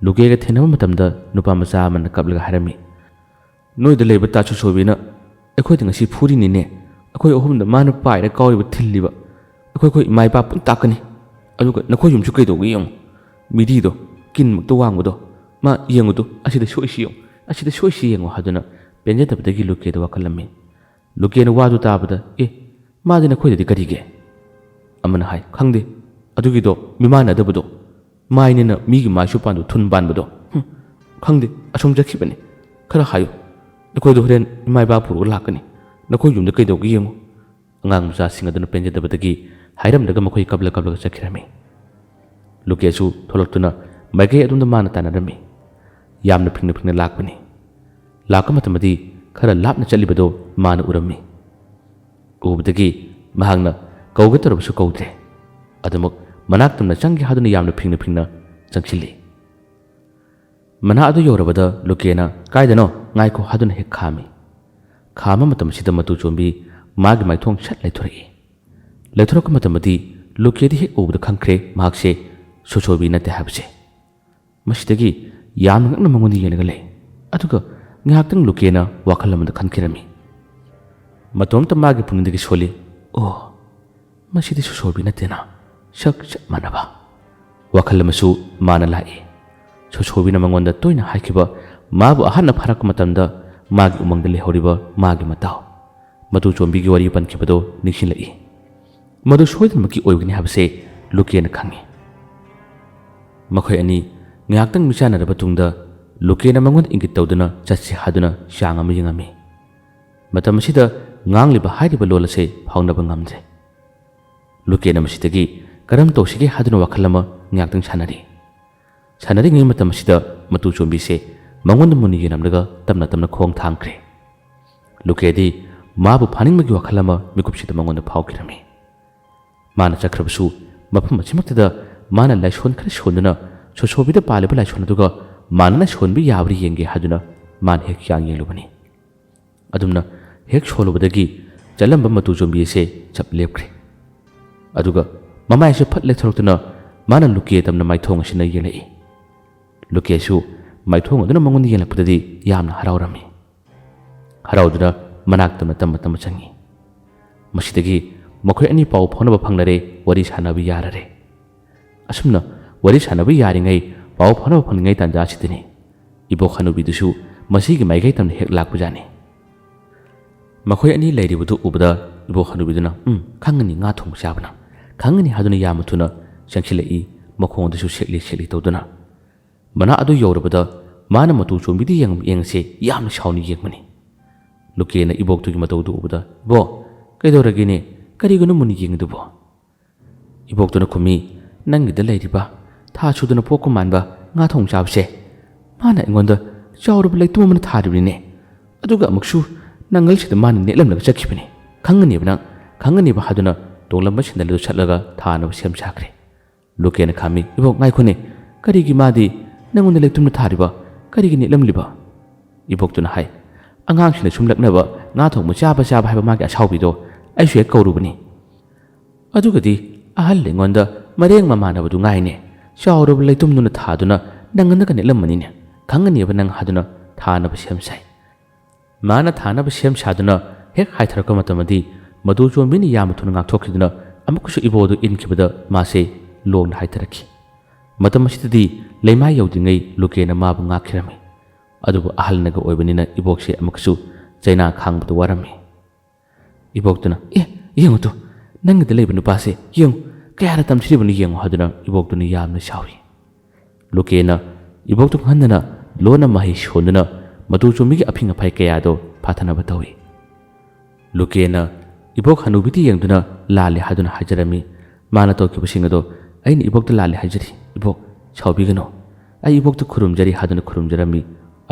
ꯂꯨꯀꯦꯒ ꯊꯦꯡꯅꯕ ꯃꯇꯝꯗ ꯅꯨꯄꯥ ꯃꯆꯥ ꯑꯃꯅ ꯀꯞꯂꯒ ꯍꯥꯏꯔꯝꯃꯤ ꯅꯣꯏꯗ ꯂꯩꯕ ꯇꯥ ꯁꯣꯁꯣꯕꯤꯅ ꯑꯩꯈꯣꯏꯗ ꯉꯁꯤ ꯐꯨꯔꯤꯅꯤꯅꯦ ꯑꯩꯈꯣꯏ ꯑꯍꯨꯝꯗ ꯃꯥꯅ ꯄꯥꯏꯔ ꯀꯥꯎꯔꯤꯕ ꯊꯤꯜꯂꯤꯕ ꯑꯩꯈꯣꯏ ꯏꯃꯥ ꯏꯄꯥ ꯄꯨꯟ ꯇꯥꯛꯀꯅꯤ ꯑꯗꯨꯒ ꯅꯈꯣꯏ ꯌꯨꯝꯁꯨ ꯀꯩꯗꯧꯒꯦ ꯌꯦꯡꯉꯨ ꯃꯤꯗꯤꯗꯣ ꯀꯤꯟꯃꯛꯇ ꯋꯥꯡꯕꯗꯣ ꯃꯥ ꯌꯦꯡꯉꯨꯗꯣ ꯑꯁꯤꯗ ꯁꯣꯏꯁꯤ ꯌꯦꯡꯉꯨ ꯍꯥꯏꯗꯨꯅ ꯄꯦꯟꯖꯗꯕꯗꯒꯤ ꯂꯨꯀꯦꯗ ꯋꯥꯀꯠꯂꯝꯃꯤ ꯂꯨꯀꯦꯅ ꯋꯥꯗꯨ ꯇꯥꯕꯗ ꯃꯥꯗꯤ ꯅꯈꯣꯏꯗꯗꯤ ꯀꯔꯤꯒꯦ ꯑꯃꯅ ꯍꯥꯏ ꯈꯪꯗꯦ ꯑꯗꯨꯒꯤꯗꯣ ꯃꯤꯃꯥꯟꯅꯗꯕꯗꯣ ꯃꯥꯏꯅꯤꯅ ꯃꯤꯒꯤ ꯃꯥꯏꯁꯨ ꯄꯥꯟꯗꯣ ꯊꯨꯟ ꯄꯥꯟꯕꯗꯣ ꯈꯪꯗꯦ ꯑꯁꯣꯝ ꯆꯠꯈꯤꯕꯅꯤ ꯈꯔ ꯍꯥꯏꯌꯨ ꯑꯩꯈꯣꯏꯗꯣ ꯍꯣꯔꯦꯟ ꯏꯃꯥ ꯏꯄꯥ ꯄꯨꯔꯒ ꯂꯥꯛꯀꯅꯤ ꯅꯈꯣꯏ ꯌꯨꯝꯗ ꯀꯩꯗꯧꯒꯦ ꯌꯦꯡꯉꯨ ꯑꯉꯥꯡ ꯃꯆꯥꯁꯤꯡ ꯑꯗꯨꯅ ꯄꯦꯟꯖꯗꯕꯗꯒꯤ ꯍꯥꯏꯔꯝꯂꯒ ꯃꯈꯣꯏ ꯀꯞꯂꯒ ꯆꯠꯈꯤꯔꯝꯃꯤ ꯂꯨꯀꯦꯁꯨ ꯊꯣꯛꯂꯛꯇꯨꯅ ꯃꯥꯏꯀꯩ ꯑꯗꯣꯝꯗ ꯃꯥꯅ ꯇꯥꯟꯅꯔꯝꯃꯤ ꯌꯥꯝꯅ ꯐꯤꯡꯅ ꯂꯥꯛꯄꯅꯤ ꯂꯥꯛꯄ ꯃꯇꯝꯗꯗꯤ ꯈꯔ ꯂꯥꯞꯅ ꯆꯠꯂꯤꯕꯗꯣ ꯃꯥꯅ ꯎꯔꯝꯃꯤ ꯎꯕꯗꯒꯤ ꯃꯍꯥꯛꯅ ꯀꯧꯒꯦ ꯇꯧꯔꯕꯁꯨ ꯀꯧꯗ꯭ꯔꯦ ꯑꯗꯨꯃꯛ ꯃꯅꯥꯛꯇꯝꯅ ꯆꯪꯒꯦ ꯍꯥꯏꯗꯨꯅ ꯌꯥꯝꯅ ꯐꯤꯡꯅ ꯆꯪꯁꯤꯜꯂꯤ꯫ ꯃꯅꯥ ꯑꯗꯨ ꯌꯧꯔꯕꯗ ꯂꯨꯀꯦꯅ ꯀꯥꯏꯗꯅꯣ ꯉꯥꯏꯈꯣ ꯍꯥꯏꯗꯨꯅ ꯍꯦꯛ ꯈꯥꯝꯃꯤ꯫ ꯈꯥꯝꯕ ꯃꯇꯝꯁꯤꯗ ꯃꯇꯨꯆꯣꯝꯕꯤ ꯃꯥꯒꯤ ꯃꯥꯏꯊꯣꯡ ꯁꯠ ꯂꯩꯊꯣꯔꯛꯏ꯫ ꯂꯩꯊꯣꯔꯛꯄ ꯃꯇꯝꯗꯗꯤ ꯂꯨꯀꯦꯗꯤ ꯍꯦꯛ ꯎꯕꯗ ꯈꯪꯈ꯭ꯔꯦ ꯃꯍꯥꯛꯁꯦ ꯁꯣꯁꯣꯕꯤ ꯅꯠꯇꯦ ꯍꯥꯏꯕꯁꯦ꯫ ꯃꯁꯤꯗꯒꯤ ꯌꯥꯝꯅ ꯉꯛꯅ ꯃꯉꯣꯟꯗ ꯌꯦꯡꯂꯒ ꯂꯩ꯫ ꯑꯗꯨꯒ ꯉꯥꯏꯍꯥꯛꯇꯪ ꯂꯨꯀꯦꯅ ꯋꯥꯈꯜ ꯑꯃꯗ ꯈꯟꯈꯤꯔꯝꯃꯤ꯫ ꯃꯇꯣꯝꯇ ꯃꯥꯒꯤ ꯄꯨꯛꯅꯤꯡꯗꯒꯤ ꯁꯣꯜꯂꯤ, ꯑꯣ ꯃꯁꯤꯗꯤ ꯁꯣꯁꯣꯕꯤ ꯅꯠꯇꯦꯅ, ꯁꯛ ꯆꯞ ꯃꯥꯟꯅꯕ ꯋꯥꯈꯜ ꯑꯃꯁꯨ ꯃꯥꯅ ꯂꯥꯛꯏ꯫ ꯁꯣꯁꯣꯕꯤꯅ ꯃꯉꯣꯟꯗ ꯇꯣꯏꯅ ꯍꯥꯏꯈꯤꯕ ꯃꯥꯕꯨ ꯑꯍꯥꯟꯕ ꯐꯥꯔꯛꯄ ꯃꯇꯝꯗ ꯃꯥꯒꯤ ꯎꯃꯪꯗ ꯂꯩꯍꯧꯔꯤꯕ ꯃꯥꯒꯤ ꯃꯇꯥꯎ ꯃꯇꯨꯆꯣꯝꯕꯤꯒꯤ ꯋꯥꯔꯤ ꯄꯟꯈꯤꯕꯗꯣ ꯅꯤꯡꯁꯤꯡꯂꯛꯏ꯫ ꯃꯗꯨ ꯁꯣꯏꯗꯅꯃꯛꯀꯤ ꯑꯣꯏꯒꯅꯤ ꯍꯥꯏꯕꯁꯦ ꯂꯨꯀꯦꯅ ꯈꯪꯉꯤ꯫ ꯃꯈꯣꯏ ꯑꯅꯤ ꯉꯥꯏꯍꯥꯛꯇꯪ ꯃꯤꯆꯥꯟꯅꯔꯕ ꯇꯨꯡꯗ ꯂꯨꯀꯦꯅ ꯃꯉꯣꯟꯗ ꯏꯪꯒꯤꯠ ꯇꯧꯗꯨꯅ ꯆꯠꯁꯤ ꯍꯥꯏꯗꯨꯅ ꯆꯥꯡ ꯑꯃ ꯌꯦꯡꯉꯝꯃꯤ꯫ ꯃꯇꯝ ꯑꯁꯤꯗ ꯉꯥꯡꯂꯤꯕ ꯍꯥꯏꯔꯤꯕ ꯂꯣꯟ ꯑꯁꯤ ꯐꯥꯎꯅꯕ ꯉꯝꯗ꯭ꯔꯦ꯫ ꯂꯨꯀꯦꯅ ꯃꯁꯤꯗꯒꯤ ꯀꯔꯝ ꯇꯧꯁꯤꯒꯦ ꯍꯥꯏꯗꯨꯅ ꯋꯥꯈꯜ ꯑꯃ ꯉꯥꯏꯍꯥꯛꯇꯪ ꯁꯥꯟꯅꯔꯤ꯫ ꯁꯥꯟꯅꯔꯤꯉꯩ ꯃꯇꯝ ꯑꯁꯤꯗ ꯃꯇꯨꯆꯣꯝꯕꯤꯁꯦ ꯃꯉꯣꯟꯗ ꯃꯨꯟꯅ ꯌꯦꯡꯂꯝꯂꯒ ꯇꯞꯅ ꯇꯞꯅ ꯈꯣꯡ ꯊꯥꯡꯈ꯭ꯔꯦ꯫ ꯂꯨꯀꯦꯗꯤ ꯃꯥꯕꯨ ꯐꯥꯅꯤꯡꯕꯒꯤ ꯋꯥꯈꯜ ꯑꯃ ꯃꯤꯀꯨꯞꯁꯤꯗ ꯃꯉꯣꯟꯗ ꯐꯥꯎꯈꯤꯔꯝꯃꯤ꯫ ꯃꯥꯅ ꯆꯠꯈ꯭ꯔꯕꯁꯨ ꯃꯐꯝ ꯑꯁꯤꯃꯛꯇꯗ ꯃꯥꯅ ꯂꯥꯏꯁꯣꯟ ꯈꯔ ꯁꯣꯟꯗꯨꯅ ꯁꯣꯁꯣꯕꯤꯗ ꯄꯥꯜꯂꯤꯕ ꯂꯥꯏꯁꯣꯟ ꯑꯗꯨꯒ ꯃꯥꯟꯅꯅ ꯁꯣꯟꯕ ꯌꯥꯕ꯭ꯔꯥ ꯌꯦꯡꯒꯦ ꯍꯥꯏꯗꯨꯅ ꯃꯥꯅ ꯍꯦꯛ ꯆꯥꯡ ꯌꯦꯡꯂꯨꯕꯅꯤ꯫ ꯑꯗꯨꯝꯅ ꯍꯦꯛ ꯁꯣꯜꯂꯨꯕꯗꯒꯤ ꯆꯠꯂꯝꯕ ꯃꯇꯨꯆꯣꯝꯕꯤ ꯑꯁꯦ ꯆꯞ ꯂꯦꯞꯈ꯭ꯔꯦ꯫ ꯑꯗꯨꯒ ꯃꯃꯥꯏꯁꯦ ꯐꯠ ꯂꯩꯊꯣꯔꯛꯇꯨꯅ ꯃꯥꯅ ꯂꯨꯀꯦ ꯇꯝꯅ ꯃꯥꯏꯊꯣꯡ ꯑꯁꯤꯅ ꯌꯦꯡꯂꯛꯏ꯫ ꯂꯨꯀꯦꯁꯨ ꯃꯥꯏꯊꯣꯡ ꯑꯗꯨꯅ ꯃꯉꯣꯟꯗ ꯌꯦꯡꯂꯛꯄꯗꯗꯤ ꯌꯥꯝꯅ ꯍꯔꯥꯎꯔꯝꯃꯤ꯫ ꯍꯔꯥꯎꯗꯨꯅ ꯃꯅꯥꯛꯇꯝꯅ ꯇꯞꯅ ꯇꯞꯅ ꯆꯪꯉꯤ꯫ ꯃꯁꯤꯗꯒꯤ ꯃꯈꯣꯏ ꯑꯅꯤ ꯄꯥꯎ ꯐꯥꯎꯅꯕ ꯐꯪꯂꯔꯦ, ꯋꯥꯔꯤ ꯁꯥꯟꯅꯕ ꯌꯥꯔꯔꯦ꯫ ꯑꯁꯨꯝꯅ ꯋꯥꯔꯤ ꯁꯥꯟꯅꯕ ꯌꯥꯔꯤꯉꯩ ꯄꯥꯎ ꯐꯥꯎꯅꯕ ꯐꯪꯂꯤꯉꯩ ꯇꯥꯟꯖꯥꯁꯤꯗꯅꯤ ꯏꯕꯣꯛ ꯍꯅꯨꯕꯤꯗꯨꯁꯨ ꯃꯁꯤꯒꯤ ꯃꯥꯏꯀꯩ ꯇꯝꯅ ꯍꯦꯛ ꯂꯥꯛꯄꯖꯥꯠꯅꯤ꯫ ꯃꯈꯣꯏ ꯑꯅꯤ ꯂꯩꯔꯤꯕꯗꯨ ꯎꯕꯗ ꯏꯕꯣꯛ ꯍꯅꯨꯕꯤꯗꯨꯅ ꯈꯪꯒꯅꯤ ꯉꯥ ꯊꯣꯡꯕ ꯆꯥꯕꯅ, ꯈꯪꯒꯅꯤ ꯍꯥꯏꯗꯨꯅ ꯌꯥꯝꯅ ꯊꯨꯅ ꯆꯪꯁꯤꯜꯂꯛꯏ, ꯃꯈꯣꯡ ꯑꯗꯨꯁꯨ ꯁꯦꯛꯂꯤ ꯁꯦꯛꯂꯤ ꯇꯧꯗꯨꯅ꯫ ꯃꯅꯥ ꯑꯗꯨ ꯌꯧꯔꯕꯗ ꯃꯥꯅ ꯃꯇꯨꯆꯣꯝꯕꯤꯗ ꯌꯦꯡꯉꯁꯦ ꯌꯥꯝꯅ ꯁꯥꯎꯅ ꯌꯦꯡꯕꯅꯤ꯫ ꯂꯨꯀꯦꯅ ꯏꯕꯣꯛꯇꯨꯒꯤ ꯃꯇꯧꯗꯨ ꯎꯕꯗ, ꯏꯕꯣꯛ ꯀꯩꯗꯧꯔꯒꯦꯅꯦ, ꯀꯔꯤꯒꯤꯅꯣ ꯃꯨꯟꯅ ꯌꯦꯡꯉꯤꯗꯨꯕꯣ? ꯏꯕꯣꯛꯇꯨꯅ ꯈꯨꯝꯃꯤ, ꯅꯪꯒꯤꯗ ꯂꯩꯔꯤꯕ ꯊꯥ ꯁꯨꯗꯅ ꯄꯣꯛꯄ ꯃꯥꯟꯕ ꯉꯥ ꯊꯣꯡ ꯆꯥꯕꯁꯦ ꯃꯥꯅ ꯑꯩꯉꯣꯟꯗ ꯆꯥꯎꯔꯕ ꯂꯩꯇꯨꯝ ꯑꯃꯅ ꯊꯥꯔꯤꯕꯅꯤꯅꯦ, ꯑꯗꯨꯒ ꯑꯃꯨꯛꯁꯨ ꯅꯪꯒꯜꯁꯤꯗ ꯃꯥꯅ ꯅꯦꯠꯂꯝꯂꯒ ꯆꯠꯈꯤꯕꯅꯤ, ꯈꯪꯒꯅꯦꯕ ꯅꯪ, ꯈꯪꯒꯅꯦꯕ ꯍꯥꯏꯗꯨꯅ ꯇꯣꯡꯂꯝꯕ ꯁꯦꯟꯗꯜ ꯑꯗꯨ ꯁꯠꯂꯒ ꯊꯥꯅꯕ ꯁꯦꯝ ꯁꯥꯈ꯭ꯔꯦ꯫ ꯂꯨꯀꯦꯅ ꯈꯥꯝꯃꯤ, ꯏꯕꯣꯛ ꯉꯥꯏꯈꯣꯅꯦ, ꯀꯔꯤꯒꯤ ꯃꯥꯗꯤ ꯅꯪꯉꯣꯟꯗ ꯂꯩꯇꯨꯝꯅ ꯊꯥꯔꯤꯕ, ꯀꯔꯤꯒꯤ ꯅꯦꯠꯂꯝꯂꯤꯕ? ꯏꯕꯣꯛꯇꯨꯅ ꯍꯥꯏ, ꯑꯉꯥꯡꯁꯤꯡꯅ ꯁꯨꯝꯂꯛꯅꯕ ꯉꯥ ꯊꯣꯡꯕ ꯆꯥꯕ ꯍꯥꯏꯕ ꯃꯥꯒꯤ ꯑꯁꯥꯎꯕꯤꯗꯣ ꯑꯩꯁꯨ ꯍꯦꯛ ꯀꯧꯔꯨꯕꯅꯤ, ꯑꯗꯨꯒꯗꯤ ꯑꯍꯜ ꯑꯩꯉꯣꯟꯗ ꯃꯔꯦꯡ ꯃꯃꯥꯟꯅꯕꯗꯨ ꯉꯥꯏꯅꯦ, ꯆꯥꯎꯔꯕ ꯂꯩꯇꯨꯝꯗꯨꯅ ꯊꯥꯗꯨꯅ ꯅꯪꯒꯟꯗꯒ ꯅꯦꯠꯂꯝꯃꯅꯤꯅꯦ, ꯈꯪꯒꯅꯦꯕ ꯅꯪ ꯍꯥꯏꯗꯨꯅ ꯊꯥꯅꯕ ꯁꯦꯝ ꯁꯥꯏ꯫ ꯃꯥꯅ ꯊꯥꯅꯕ ꯁꯦꯝ ꯁꯥꯗꯨꯅ ꯍꯦꯛ ꯍꯥꯏꯊꯔꯛꯄ ꯃꯇꯝꯗꯤ ꯃꯇꯨꯆꯣꯝꯕꯤꯅ ꯌꯥꯝꯅ ꯊꯨꯅ ꯉꯥꯛꯊꯣꯛꯈꯤꯗꯨꯅ ꯑꯃꯨꯛꯀꯁꯨ ꯏꯕꯣꯗꯨ ꯏꯟꯈꯤꯕꯗ ꯃꯥꯁꯦ ꯂꯣꯡꯅ ꯍꯥꯏꯊꯔꯛꯈꯤ꯫ ꯃꯇꯝ ꯑꯁꯤꯗꯗꯤ ꯂꯩꯃꯥꯏ ꯌꯧꯗ꯭ꯔꯤꯉꯩ ꯂꯨꯀꯦꯅ ꯃꯥꯕꯨ ꯉꯥꯛꯈꯤꯔꯝꯃꯤ꯫ ꯑꯗꯨꯕꯨ ꯑꯍꯜꯅꯒ ꯑꯣꯏꯕꯅꯤꯅ ꯏꯕꯣꯛꯁꯦ ꯑꯃꯨꯛꯀꯁꯨ ꯆꯩꯅꯥ ꯈꯥꯡꯕꯗ ꯋꯥꯔꯝꯃꯤ꯫ ꯏꯕꯣꯛꯇꯨꯅ, ꯌꯦꯡꯉꯨ ꯇꯨ, ꯅꯪꯒꯤꯗ ꯂꯩꯕ ꯅꯨꯄꯥꯁꯦ ꯌꯦꯡꯉꯨ, ꯀꯌꯥꯔ ꯇꯝꯊꯤꯔꯤꯕꯅꯣ ꯌꯦꯡꯉꯨ ꯍꯥꯏꯗꯨꯅ ꯏꯕꯣꯛꯇꯨꯅ ꯌꯥꯝꯅ ꯁꯥꯎꯏ꯫ ꯂꯨꯀꯦꯅ ꯏꯕꯣꯛꯇꯨ ꯈꯪꯍꯟꯗꯅ ꯂꯣꯟꯅ ꯃꯍꯩ ꯁꯣꯟꯗꯨꯅ ꯃꯇꯨꯆꯣꯝꯕꯤꯒꯤ ꯑꯐꯤꯡ ꯑꯐꯥꯏ ꯀꯌꯥꯗꯣ ꯐꯥꯊꯅꯕ ꯇꯧꯏ꯫ ꯂꯨꯀꯦꯅ ꯏꯕꯣꯛ ꯍꯅꯨꯕꯤꯗ ꯌꯦꯡꯗꯨꯅ ꯂꯥꯜꯂꯦ ꯍꯥꯏꯗꯨꯅ ꯍꯥꯏꯖꯔꯝꯃꯤ꯫ ꯃꯥꯅ ꯇꯧꯈꯤꯕꯁꯤꯡ ꯑꯗꯣ ꯑꯩꯅ ꯏꯕꯣꯛꯇ ꯂꯥꯜꯂꯦ ꯍꯥꯏꯖꯔꯤ, ꯏꯕꯣꯛ ꯁꯥꯎꯕꯤꯒꯅꯨ, ꯑꯩ ꯏꯕꯣꯛꯇ ꯈꯨꯔꯨꯝꯖꯔꯤ ꯍꯥꯏꯗꯨꯅ ꯈꯨꯔꯨꯝꯖꯔꯝꯃꯤ꯫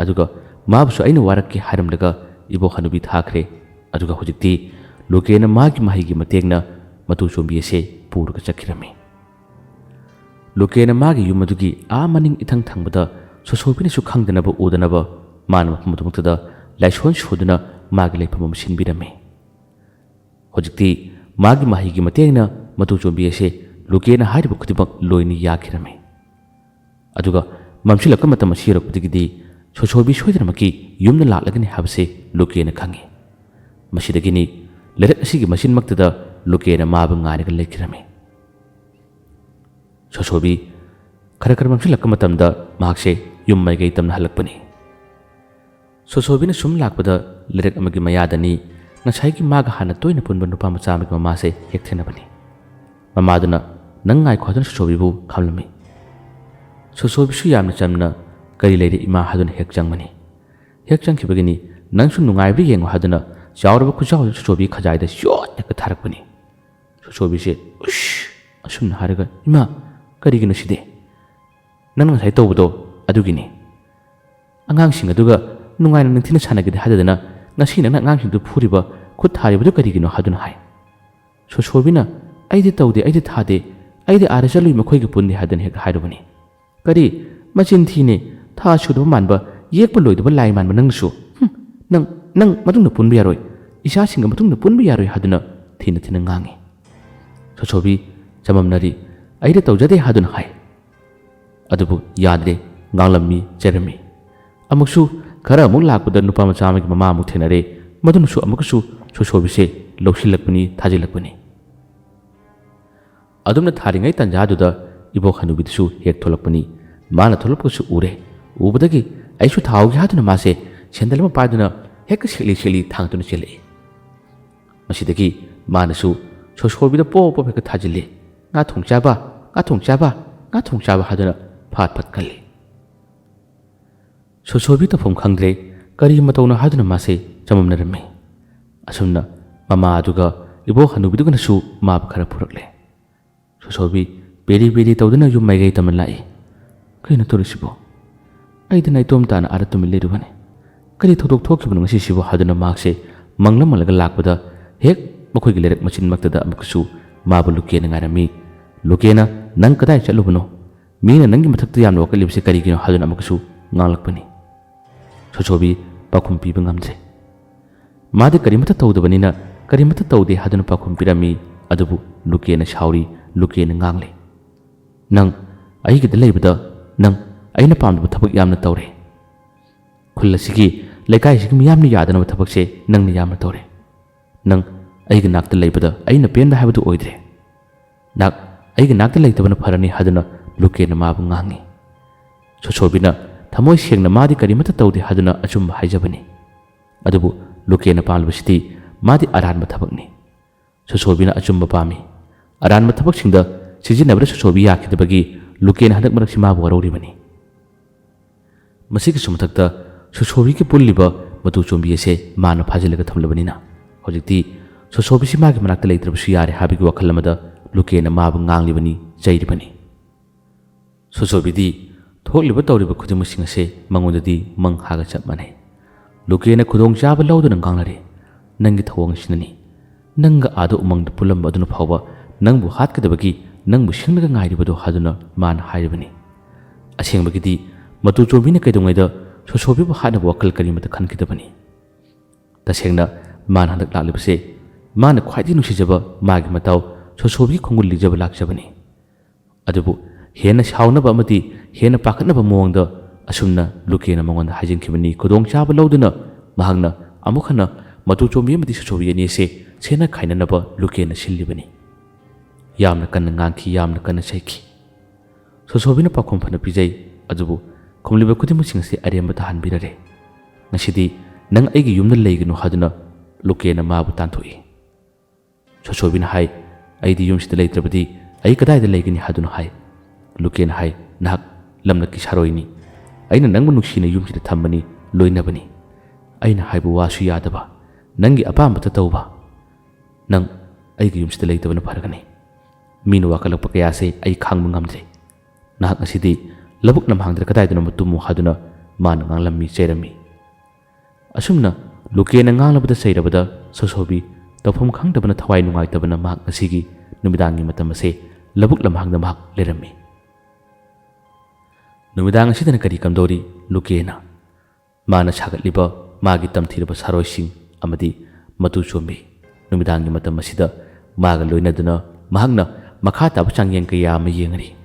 ꯑꯗꯨꯒ ꯃꯥꯕꯨꯁꯨ ꯑꯩꯅ ꯋꯥꯔꯛꯀꯦ ꯍꯥꯏꯔꯝꯂꯒ ꯏꯕꯣꯛ ꯍꯅꯨꯕꯤ ꯊꯥꯈ꯭ꯔꯦ꯫ ꯑꯗꯨꯒ ꯍꯧꯖꯤꯛꯇꯤ ꯂꯨꯀꯦꯅ ꯃꯥꯒꯤ ꯃꯍꯩꯒꯤ ꯃꯇꯦꯡꯅ ꯃꯇꯨꯆꯣꯝꯕꯤ ꯑꯁꯦ ꯄꯨꯔꯒ ꯆꯠꯈꯤꯔꯝꯃꯤ꯫ ꯂꯨꯀꯦꯅ ꯃꯥꯒꯤ ꯌꯨꯝ ꯑꯗꯨꯒꯤ ꯃꯅꯤꯡ ꯏꯊꯪ ꯊꯪꯕꯗ ꯁꯣꯁꯣꯕꯤꯅꯁꯨ ꯈꯪꯗꯅꯕ ꯎꯗꯅꯕ ꯃꯥꯅ ꯃꯐꯝ ꯑꯗꯨꯃꯛꯇꯗ ꯂꯥꯏꯁꯣꯟ ꯁꯣꯗꯨꯅ ꯃꯥꯒꯤ ꯂꯩꯐꯝ ꯑꯃ ꯁꯤꯟꯕꯤꯔꯝꯃꯤ꯫ ꯍꯧꯖꯤꯛꯇꯤ ꯃꯥꯒꯤ ꯃꯍꯩꯒꯤ ꯃꯇꯦꯡꯅ ꯃꯇꯨꯆꯣꯝꯕꯤ ꯑꯁꯦ ꯂꯨꯀꯦꯅ ꯍꯥꯏꯔꯤꯕ ꯈꯨꯗꯤꯡꯃꯛ ꯂꯣꯏꯅ ꯌꯥꯈꯤꯔꯝꯃꯤ꯫ ꯑꯗꯨꯒ ꯃꯝꯁꯤꯜꯂꯛꯄ ꯃꯇꯝ ꯑꯁꯤ ꯌꯧꯔꯛꯄꯗꯒꯤꯗꯤ ꯁꯣꯁꯣꯕꯤ ꯁꯣꯏꯗꯅꯃꯛꯀꯤ ꯌꯨꯝꯗ ꯂꯥꯛꯂꯒꯅꯤ ꯍꯥꯏꯕꯁꯦ ꯂꯨꯀꯦꯅ ꯈꯪꯉꯤ꯫ ꯃꯁꯤꯗꯒꯤꯅꯤ ꯂꯩꯔꯛ ꯑꯁꯤꯒꯤ ꯃꯆꯤꯟꯃꯛꯇꯗ ꯂꯨꯀꯦꯅ ꯃꯥꯕꯨ ꯉꯥꯏꯔꯒ ꯂꯩꯈꯤꯔꯝꯃꯤ꯫ ꯁꯣꯁꯣꯕꯤ ꯈꯔ ꯈꯔ ꯃꯝꯁꯤꯜꯂꯛꯄ ꯃꯇꯝꯗ ꯃꯍꯥꯛꯁꯦ ꯌꯨꯝ ꯃꯥꯏꯀꯩ ꯇꯝꯅ ꯍꯜꯂꯛꯄꯅꯤ꯫ ꯁꯣꯁꯣꯕꯤꯅ ꯁꯨꯝ ꯂꯥꯛꯄꯗ ꯂꯩꯔꯛ ꯑꯃꯒꯤ ꯃꯌꯥꯗꯅꯤ ꯉꯁꯥꯏꯒꯤ ꯃꯥꯒ ꯍꯥꯟꯅ ꯇꯣꯏꯅ ꯄꯨꯟꯕ ꯅꯨꯄꯥ ꯃꯆꯥ ꯑꯃꯒꯤ ꯃꯃꯥꯁꯦ ꯍꯦꯛ ꯊꯦꯡꯅꯕꯅꯤ꯫ ꯃꯃꯥꯗꯨꯅ ꯅꯪ ꯉꯥꯏꯈꯣ ꯍꯥꯏꯗꯨꯅ ꯁꯣꯁꯣꯕꯤꯕꯨ ꯈꯝꯂꯝꯃꯤ꯫ ꯁꯣꯁꯣꯕꯤꯁꯨ ꯌꯥꯝꯅ ꯆꯝꯅ ꯀꯔꯤ ꯂꯩꯔꯦ ꯏꯃꯥ ꯍꯥꯏꯗꯨꯅ ꯍꯦꯛ ꯆꯪꯕꯅꯤ꯫ ꯍꯦꯛ ꯆꯪꯈꯤꯕꯒꯤꯅꯤ ꯅꯪꯁꯨ ꯅꯨꯡꯉꯥꯏꯕ꯭ꯔꯥ ꯌꯦꯡꯉꯨ ꯍꯥꯏꯗꯨꯅ ꯆꯥꯎꯔꯕ ꯈꯨꯆꯥꯎꯗ ꯁꯣꯁꯣꯕꯤ ꯈꯖꯥꯏꯗ ꯁꯣꯠ ꯍꯦꯛꯇ ꯊꯥꯔꯛꯄꯅꯤ꯫ ꯁꯣꯁꯣꯕꯤꯁꯦ ꯎꯁ ꯑꯁꯨꯝꯅ ꯍꯥꯏꯔꯒ, ꯏꯃꯥ ꯀꯔꯤꯒꯤꯅꯣ ꯁꯤꯗꯤ? ꯅꯪꯅ ꯉꯁꯥꯏ ꯇꯧꯕꯗꯣ ꯑꯗꯨꯒꯤꯅꯤ, ꯑꯉꯥꯡꯁꯤꯡ ꯑꯗꯨꯒ ꯅꯨꯡꯉꯥꯏꯅ ꯅꯤꯡꯊꯤꯅ ꯁꯥꯟꯅꯒꯦ ꯍꯥꯏꯗꯗꯅ ꯉꯁꯤ ꯅꯪꯅ ꯑꯉꯥꯡꯁꯤꯡꯗꯨ ꯐꯨꯔꯤꯕ ꯈꯨꯠ ꯊꯥꯔꯤꯕꯗꯨ ꯀꯔꯤꯒꯤꯅꯣ ꯍꯥꯏꯗꯨꯅ ꯍꯥꯏ꯫ ꯁꯣꯁꯣꯕꯤꯅ ꯑꯩꯗꯤ ꯇꯧꯗꯦ, ꯑꯩꯗꯤ ꯊꯥꯗꯦ, ꯑꯩꯗꯤ ꯑꯥꯗ ꯆꯠꯂꯨꯏ ꯃꯈꯣꯏꯒ ꯄꯨꯟꯗꯦ ꯍꯥꯏꯗꯅ ꯍꯦꯛ ꯍꯥꯏꯔꯨꯕꯅꯤ꯫ ꯀꯔꯤ ꯃꯆꯤꯟ ꯊꯤꯅꯦ, ꯊꯥ ꯁꯨꯗꯕ ꯃꯥꯟꯕ, ꯌꯦꯛꯄ ꯂꯣꯏꯗꯕ ꯂꯥꯏ ꯃꯥꯟꯕ ꯅꯪꯁꯨ, ꯅꯪ ꯃꯇꯨꯡꯗ ꯄꯨꯟꯕ ꯌꯥꯔꯣꯏ, ꯏꯆꯥꯁꯤꯡꯒ ꯃꯇꯨꯡꯗ ꯄꯨꯟꯕ ꯌꯥꯔꯣꯏ ꯍꯥꯏꯗꯨꯅ ꯊꯤꯅ ꯊꯤꯅ ꯉꯥꯡꯉꯤ꯫ ꯁꯣꯁꯣꯕꯤ ꯆꯃꯝꯅꯔꯤ, ꯑꯩꯗ ꯇꯧꯖꯗꯦ ꯍꯥꯏꯗꯨꯅ ꯍꯥꯏ꯫ ꯑꯗꯨꯕꯨ ꯌꯥꯗ꯭ꯔꯦ, ꯉꯥꯡꯂꯝꯃꯤ ꯆꯩꯔꯝꯃꯤ꯫ ꯑꯃꯨꯛꯁꯨ ꯈꯔ ꯑꯃꯨꯛ ꯂꯥꯛꯄꯗ ꯅꯨꯄꯥ ꯃꯆꯥ ꯑꯃꯒꯤ ꯃꯃꯥ ꯑꯃꯨꯛ ꯊꯦꯡꯅꯔꯦ, ꯃꯗꯨꯅꯁꯨ ꯑꯃꯨꯛꯀꯁꯨ ꯁꯣꯁꯣꯕꯤꯁꯦ ꯂꯧꯁꯤꯜꯂꯛꯄꯅꯤ, ꯊꯥꯖꯤꯜꯂꯛꯄꯅꯤ꯫ ꯑꯗꯨꯝꯅ ꯊꯥꯔꯤꯉꯩ ꯇꯟꯖꯥꯗꯨꯗ ꯏꯕꯣꯛ ꯍꯅꯨꯕꯤꯗꯨꯁꯨ ꯍꯦꯛ ꯊꯣꯛꯂꯛꯄꯅꯤ꯫ ꯃꯥꯅ ꯊꯣꯛꯂꯛꯄꯁꯨ ꯎꯔꯦ꯫ ꯎꯕꯗꯒꯤ ꯑꯩꯁꯨ ꯊꯥꯎꯒꯦ ꯍꯥꯏꯗꯨꯅ ꯃꯥꯁꯦ ꯁꯦꯟꯗꯜ ꯑꯃ ꯄꯥꯏꯗꯨꯅ ꯍꯦꯛꯇ ꯁꯦꯛꯂꯤ ꯊꯥꯡꯗꯨꯅ ꯆꯦꯜꯂꯛꯏ꯫ ꯃꯁꯤꯗꯒꯤ ꯃꯥꯅꯁꯨ ꯁꯣꯁꯣꯕꯤꯗ ꯄꯣꯞ ꯍꯦꯛꯇ ꯊꯥꯖꯤꯜꯂꯤ꯫ ꯉꯥ ꯊꯣꯡ ꯆꯥꯕ, ꯉꯥ ꯊꯣꯡ ꯆꯥꯕ, ꯉꯥ ꯊꯣꯡ ꯆꯥꯕ ꯍꯥꯏꯗꯨꯅ ꯐꯥꯠ ꯀꯜꯂꯤ꯫ ꯁꯣꯁꯣꯕꯤ ꯇꯧꯐꯝ ꯈꯪꯗ꯭ꯔꯦ, ꯀꯔꯤ ꯃꯇꯧꯅꯣ ꯍꯥꯏꯗꯨꯅ ꯃꯥꯁꯦ ꯆꯃꯝꯅꯔꯝꯃꯤ꯫ ꯑꯁꯨꯝꯅ ꯃꯃꯥ ꯑꯗꯨꯒ ꯏꯕꯣꯛ ꯍꯅꯨꯕꯤꯗꯨꯒꯅꯁꯨ ꯃꯥꯕꯨ ꯈꯔ ꯐꯨꯔꯛꯂꯦ꯫ ꯁꯣꯁꯣꯕꯤ ꯕꯦꯔꯤ ꯇꯧꯗꯨꯅ ꯌꯨꯝ ꯃꯥꯏꯀꯩ ꯇꯝꯅ ꯂꯥꯛꯏ꯫ ꯀꯩꯅꯣ ꯇꯧꯔꯤꯁꯤꯕꯣ? ꯑꯩꯗꯤ ꯅꯥꯏꯇꯣꯝ ꯇꯥꯅ ꯑꯥꯗ ꯇꯨꯃꯤꯟ ꯂꯩꯔꯨꯕꯅꯤ꯫ ꯀꯔꯤ ꯊꯧꯗꯣꯛ ꯊꯣꯛꯈꯤꯕꯅꯣ ꯉꯁꯤꯁꯤꯕꯣ ꯍꯥꯏꯗꯨꯅ ꯃꯍꯥꯛꯁꯦ ꯃꯪꯂꯒ ꯂꯥꯛꯄꯗ ꯍꯦꯛ ꯃꯈꯣꯏꯒꯤ ꯂꯩꯔꯛ ꯃꯆꯤꯟꯃꯛꯇꯗ ꯑꯃꯨꯛꯀꯁꯨ ꯃꯥꯕꯨ ꯂꯨꯀꯦꯅ ꯉꯥꯏꯔꯝꯃꯤ꯫ ꯂꯨꯀꯦꯅ ꯅꯪ ꯀꯗꯥꯏ ꯆꯠꯂꯨꯕꯅꯣ? ꯃꯤꯅ ꯅꯪꯒꯤ ꯃꯊꯛꯇ ꯌꯥꯝꯅ ꯋꯥꯀꯠꯂꯤꯕꯁꯤ ꯀꯔꯤꯒꯤꯅꯣ ꯍꯥꯏꯗꯨꯅ ꯑꯃꯨꯛꯀꯁꯨ ꯉꯥꯡꯂꯛꯄꯅꯤ꯫ ꯁꯣꯁꯣꯕꯤ ꯄꯥꯎꯈꯨꯝ ꯄꯤꯕ ꯉꯝꯗ꯭ꯔꯦ꯫ ꯃꯥꯗꯤ ꯀꯔꯤꯃꯠꯇ ꯇꯧꯗꯕꯅꯤꯅ ꯀꯔꯤꯃꯠꯇ ꯇꯧꯗꯦ ꯍꯥꯏꯗꯨꯅ ꯄꯥꯎꯈꯨꯝ ꯄꯤꯔꯝꯃꯤ꯫ ꯑꯗꯨꯕꯨ ꯂꯨꯀꯦꯅ ꯁꯥꯎꯔꯤ, ꯂꯨꯀꯦꯅ ꯉꯥꯡꯂꯤ꯫ ꯅꯪ ꯑꯩꯒꯤꯗ ꯂꯩꯕꯗ ꯅꯪ ꯑꯩꯅ ꯄꯥꯝꯗꯕ ꯊꯕꯛ ꯌꯥꯝꯅ ꯇꯧꯔꯦ꯫ ꯈꯨꯜ ꯑꯁꯤꯒꯤ ꯂꯩꯀꯥꯏꯁꯤꯒꯤ ꯃꯤꯌꯥꯝꯅ ꯌꯥꯗꯅꯕ ꯊꯕꯛꯁꯦ ꯅꯪꯅ ꯌꯥꯝꯅ ꯇꯧꯔꯦ꯫ ꯅꯪ ꯑꯩꯒꯤ ꯅꯥꯛꯇ ꯂꯩꯕꯗ ꯑꯩꯅ ꯄꯦꯟꯕ ꯍꯥꯏꯕꯗꯨ ꯑꯣꯏꯗ꯭ꯔꯦ꯫ ꯑꯩꯒꯤ ꯅꯥꯛꯇ ꯂꯩꯇꯕꯅ ꯐꯔꯅꯤ ꯍꯥꯏꯗꯨꯅ ꯂꯨꯀꯦꯅ ꯃꯥꯕꯨ ꯉꯥꯡꯉꯤ꯫ ꯁꯣꯁꯣꯕꯤꯅ ꯊꯃꯣꯏ ꯁꯦꯡꯅ ꯃꯥꯗꯤ ꯀꯔꯤꯃꯠꯇ ꯇꯧꯗꯦ ꯍꯥꯏꯗꯨꯅ ꯑꯆꯨꯝꯕ ꯍꯥꯏꯖꯕꯅꯤ꯫ ꯑꯗꯨꯕꯨ ꯂꯨꯀꯦꯅ ꯄꯥꯝꯂꯤꯕꯁꯤꯗꯤ ꯃꯥꯗꯤ ꯑꯔꯥꯟꯕ ꯊꯕꯛꯅꯤ꯫ ꯁꯣꯁꯣꯕꯤꯅ ꯑꯆꯨꯝꯕ ꯄꯥꯝꯃꯤ꯫ ꯑꯔꯥꯟꯕ ꯊꯕꯛꯁꯤꯡꯗ ꯁꯤꯖꯤꯟꯅꯕꯗ ꯁꯣꯁꯣꯕꯤ ꯌꯥꯈꯤꯗꯕꯒꯤ ꯂꯨꯀꯦꯅ ꯍꯟꯗꯛ ꯃꯔꯛꯁꯤ ꯃꯥꯕꯨ ꯋꯥꯔꯧꯔꯤꯕꯅꯤ꯫ ꯃꯁꯤꯒꯤꯁꯨ ꯃꯊꯛꯇ ꯁꯣꯁꯣꯕꯤꯒꯤ ꯄꯨꯜꯂꯤꯕ ꯃꯇꯨ ꯆꯣꯝꯕꯤ ꯑꯁꯦ ꯃꯥꯅ ꯐꯥꯖꯤꯜꯂꯒ ꯊꯝꯂꯕꯅꯤꯅ ꯍꯧꯖꯤꯛꯇꯤ ꯁꯣꯁꯣꯕꯤꯁꯤ ꯃꯥꯒꯤ ꯃꯅꯥꯛꯇ ꯂꯩꯇ꯭ꯔꯕꯁꯨ ꯌꯥꯔꯦ ꯍꯥꯏꯕꯒꯤ ꯋꯥꯈꯜ ꯑꯃꯗ ꯂꯨꯀꯦꯅ ꯃꯥꯕꯨ ꯉꯥꯡꯂꯤꯕꯅꯤ, ꯆꯩꯔꯤꯕꯅꯤ꯫ ꯁꯣꯁꯣꯕꯤꯗꯤ ꯊꯣꯛꯂꯤꯕ ꯇꯧꯔꯤꯕ ꯈꯨꯗꯤꯡꯃꯛꯁꯤꯡ ꯑꯁꯦ ꯃꯉꯣꯟꯗꯗꯤ ꯃꯪ ꯍꯥꯒ ꯆꯞ ꯃꯥꯟꯅꯩ꯫ ꯂꯨꯀꯦꯅ ꯈꯨꯗꯣꯡꯆꯥꯕ ꯂꯧꯗꯨꯅ ꯉꯥꯡꯅꯔꯦ꯫ ꯅꯪꯒꯤ ꯊꯧꯑꯣꯡ ꯑꯁꯤꯅꯅꯤ, ꯅꯪꯒ ꯑꯥꯗ ꯎꯃꯪꯗ ꯄꯨꯜꯂꯝꯕ ꯑꯗꯨꯅ ꯐꯥꯎꯕ ꯅꯪꯕꯨ ꯍꯥꯠꯀꯗꯕꯒꯤ ꯅꯪꯕꯨ ꯁꯤꯡꯂꯒ ꯉꯥꯏꯔꯤꯕꯗꯣ ꯍꯥꯏꯗꯨꯅ ꯃꯥꯅ ꯍꯥꯏꯔꯤꯕꯅꯤ꯫ ꯑꯁꯦꯡꯕꯒꯤꯗꯤ ꯃꯇꯨ ꯆꯣꯝꯕꯤꯅ ꯀꯩꯗꯧꯉꯩꯗ ꯁꯣꯁꯣꯕꯤꯕꯨ ꯍꯥꯠꯅꯕ ꯋꯥꯈꯜ ꯀꯔꯤꯃꯠꯇ ꯈꯟꯈꯤꯗꯕꯅꯤ꯫ ꯇꯁꯦꯡꯅ ꯃꯥꯅ ꯍꯟꯗꯛ ꯂꯥꯛꯂꯤꯕꯁꯦ ꯃꯥꯅ ꯈ꯭ꯋꯥꯏꯗꯒꯤ ꯅꯨꯡꯁꯤꯖꯕ ꯃꯥꯒꯤ ꯃꯇꯥꯎ ꯁꯣꯁꯣꯕꯤꯒꯤ ꯈꯣꯡꯒꯨꯜ ꯂꯤꯖꯕ ꯂꯥꯛꯆꯕꯅꯤ꯫ ꯑꯗꯨꯕꯨ ꯍꯦꯟꯅ ꯁꯥꯎꯅꯕ ꯑꯃꯗꯤ ꯍꯦꯟꯅ ꯄꯥꯈꯠꯅꯕ ꯃꯑꯣꯡꯗ ꯑꯁꯨꯝꯅ ꯂꯨꯀꯦꯅ ꯃꯉꯣꯟꯗ ꯍꯥꯏꯖꯤꯟꯈꯤꯕꯅꯤ꯫ ꯈꯨꯗꯣꯡꯆꯥꯕ ꯂꯧꯗꯨꯅ ꯃꯍꯥꯛꯅ ꯑꯃꯨꯛ ꯍꯟꯅ ꯃꯇꯨ ꯆꯣꯝꯕꯤ ꯑꯃꯗꯤ ꯁꯣꯁꯣꯕꯤ ꯑꯅꯤ ꯑꯁꯦ ꯁꯦꯟꯅ ꯈꯥꯏꯅꯅꯕ ꯂꯨꯀꯦꯅ ꯁꯤꯜꯂꯤꯕꯅꯤ꯫ ꯌꯥꯝꯅ ꯀꯟꯅ ꯉꯥꯡꯈꯤ, ꯌꯥꯝꯅ ꯀꯟꯅ ꯆꯩꯈꯤ꯫ ꯁꯣꯁꯣꯕꯤꯅ ꯄꯥꯎꯈꯨꯝ ꯐꯅ ꯄꯤꯖꯩ꯫ ꯑꯗꯨꯕꯨ ꯈꯨꯝꯂꯤꯕ ꯈꯨꯗꯤꯡꯃꯛꯁꯤꯡ ꯑꯁꯤ ꯑꯔꯦꯝꯕ ꯇꯥꯍꯟꯕꯤꯔꯔꯦ꯫ ꯉꯁꯤꯗꯤ ꯅꯪ ꯑꯩꯒꯤ ꯌꯨꯝꯗ ꯂꯩꯒꯅꯨ ꯍꯥꯏꯗꯨꯅ ꯂꯨꯀꯦꯅ ꯃꯥꯕꯨ ꯇꯥꯟꯊꯣꯛꯏ꯫ ꯁꯣꯁꯣꯕꯤꯅ ꯍꯥꯏ, ꯑꯩꯗꯤ ꯌꯨꯝꯁꯤꯗ ꯂꯩꯇ꯭ꯔꯕꯗꯤ ꯑꯩ ꯀꯗꯥꯏꯗ ꯂꯩꯒꯅꯤ ꯍꯥꯏꯗꯨꯅ ꯍꯥꯏ꯫ ꯂꯨꯀꯦꯅ ꯍꯥꯏ, ꯅꯍꯥꯛ ꯂꯝꯂꯛꯀꯤ ꯁꯥꯔꯣꯏꯅꯤ, ꯑꯩꯅ ꯅꯪꯕꯨ ꯅꯨꯡꯁꯤꯅ ꯌꯨꯝꯁꯤꯗ ꯊꯝꯕꯅꯤ, ꯂꯣꯏꯅꯕꯅꯤ꯫ ꯑꯩꯅ ꯍꯥꯏꯕ ꯋꯥꯁꯨ ꯌꯥꯗꯕ, ꯅꯪꯒꯤ ꯑꯄꯥꯝꯕꯇ ꯇꯧꯕ, ꯅꯪ ꯑꯩꯒꯤ ꯌꯨꯝꯁꯤꯗ ꯂꯩꯇꯕꯅ ꯐꯔꯒꯅꯤ꯫ ꯃꯤꯅ ꯋꯥꯀꯠꯂꯛꯄ ꯀꯌꯥꯁꯦ ꯑꯩ ꯈꯥꯡꯕ ꯉꯝꯗ꯭ꯔꯦ꯫ ꯅꯍꯥꯛ ꯉꯁꯤꯗꯤ ꯂꯧꯕꯨꯛ ꯂꯝꯍꯥꯡꯗ ꯀꯗꯥꯏꯗꯅꯣ ꯇꯨꯝꯃꯨ ꯍꯥꯏꯗꯨꯅ ꯃꯥꯅ ꯉꯥꯡꯂꯝꯃꯤ, ꯆꯩꯔꯝꯃꯤ꯫ ꯑꯁꯨꯝꯅ ꯂꯨꯀꯦꯅ ꯉꯥꯡꯂꯕꯗ ꯆꯩꯔꯕꯗ ꯁꯣꯁꯣꯕꯤ ꯇꯧꯐꯝ ꯈꯪꯗꯕꯅ ꯊꯋꯥꯏ ꯅꯨꯡꯉꯥꯏꯇꯕꯅ ꯃꯍꯥꯛ ꯉꯁꯤꯒꯤ ꯅꯨꯃꯤꯗꯥꯡꯒꯤ ꯃꯇꯝ ꯑꯁꯦ ꯂꯧꯕꯨꯛ ꯂꯝꯍꯥꯡꯗ ꯃꯍꯥꯛ ꯂꯩꯔꯝꯃꯤ꯫ ꯅꯨꯃꯤꯗꯥꯡ ꯑꯁꯤꯗꯅ ꯀꯔꯤ ꯀꯝꯗꯧꯔꯤ? ꯂꯨꯀꯦꯅ ꯃꯥꯅ ꯁꯥꯒꯠꯂꯤꯕ ꯃꯥꯒꯤ ꯇꯝꯊꯤꯔꯕ ꯁꯥꯔꯣꯏꯁꯤꯡ ꯑꯃꯗꯤ ꯃꯇꯨ ꯆꯣꯝꯕꯤ ꯅꯨꯃꯤꯗꯥꯡꯒꯤ ꯃꯇꯝ ꯑꯁꯤꯗ ꯃꯥꯒ ꯂꯣꯏꯅꯗꯨꯅ ꯃꯍꯥꯛꯅ ꯃꯈꯥ ꯇꯥꯕ ꯆꯥꯡꯌꯦꯡ ꯀꯌꯥ ꯑꯃ ꯌꯦꯡꯉꯔꯤ꯫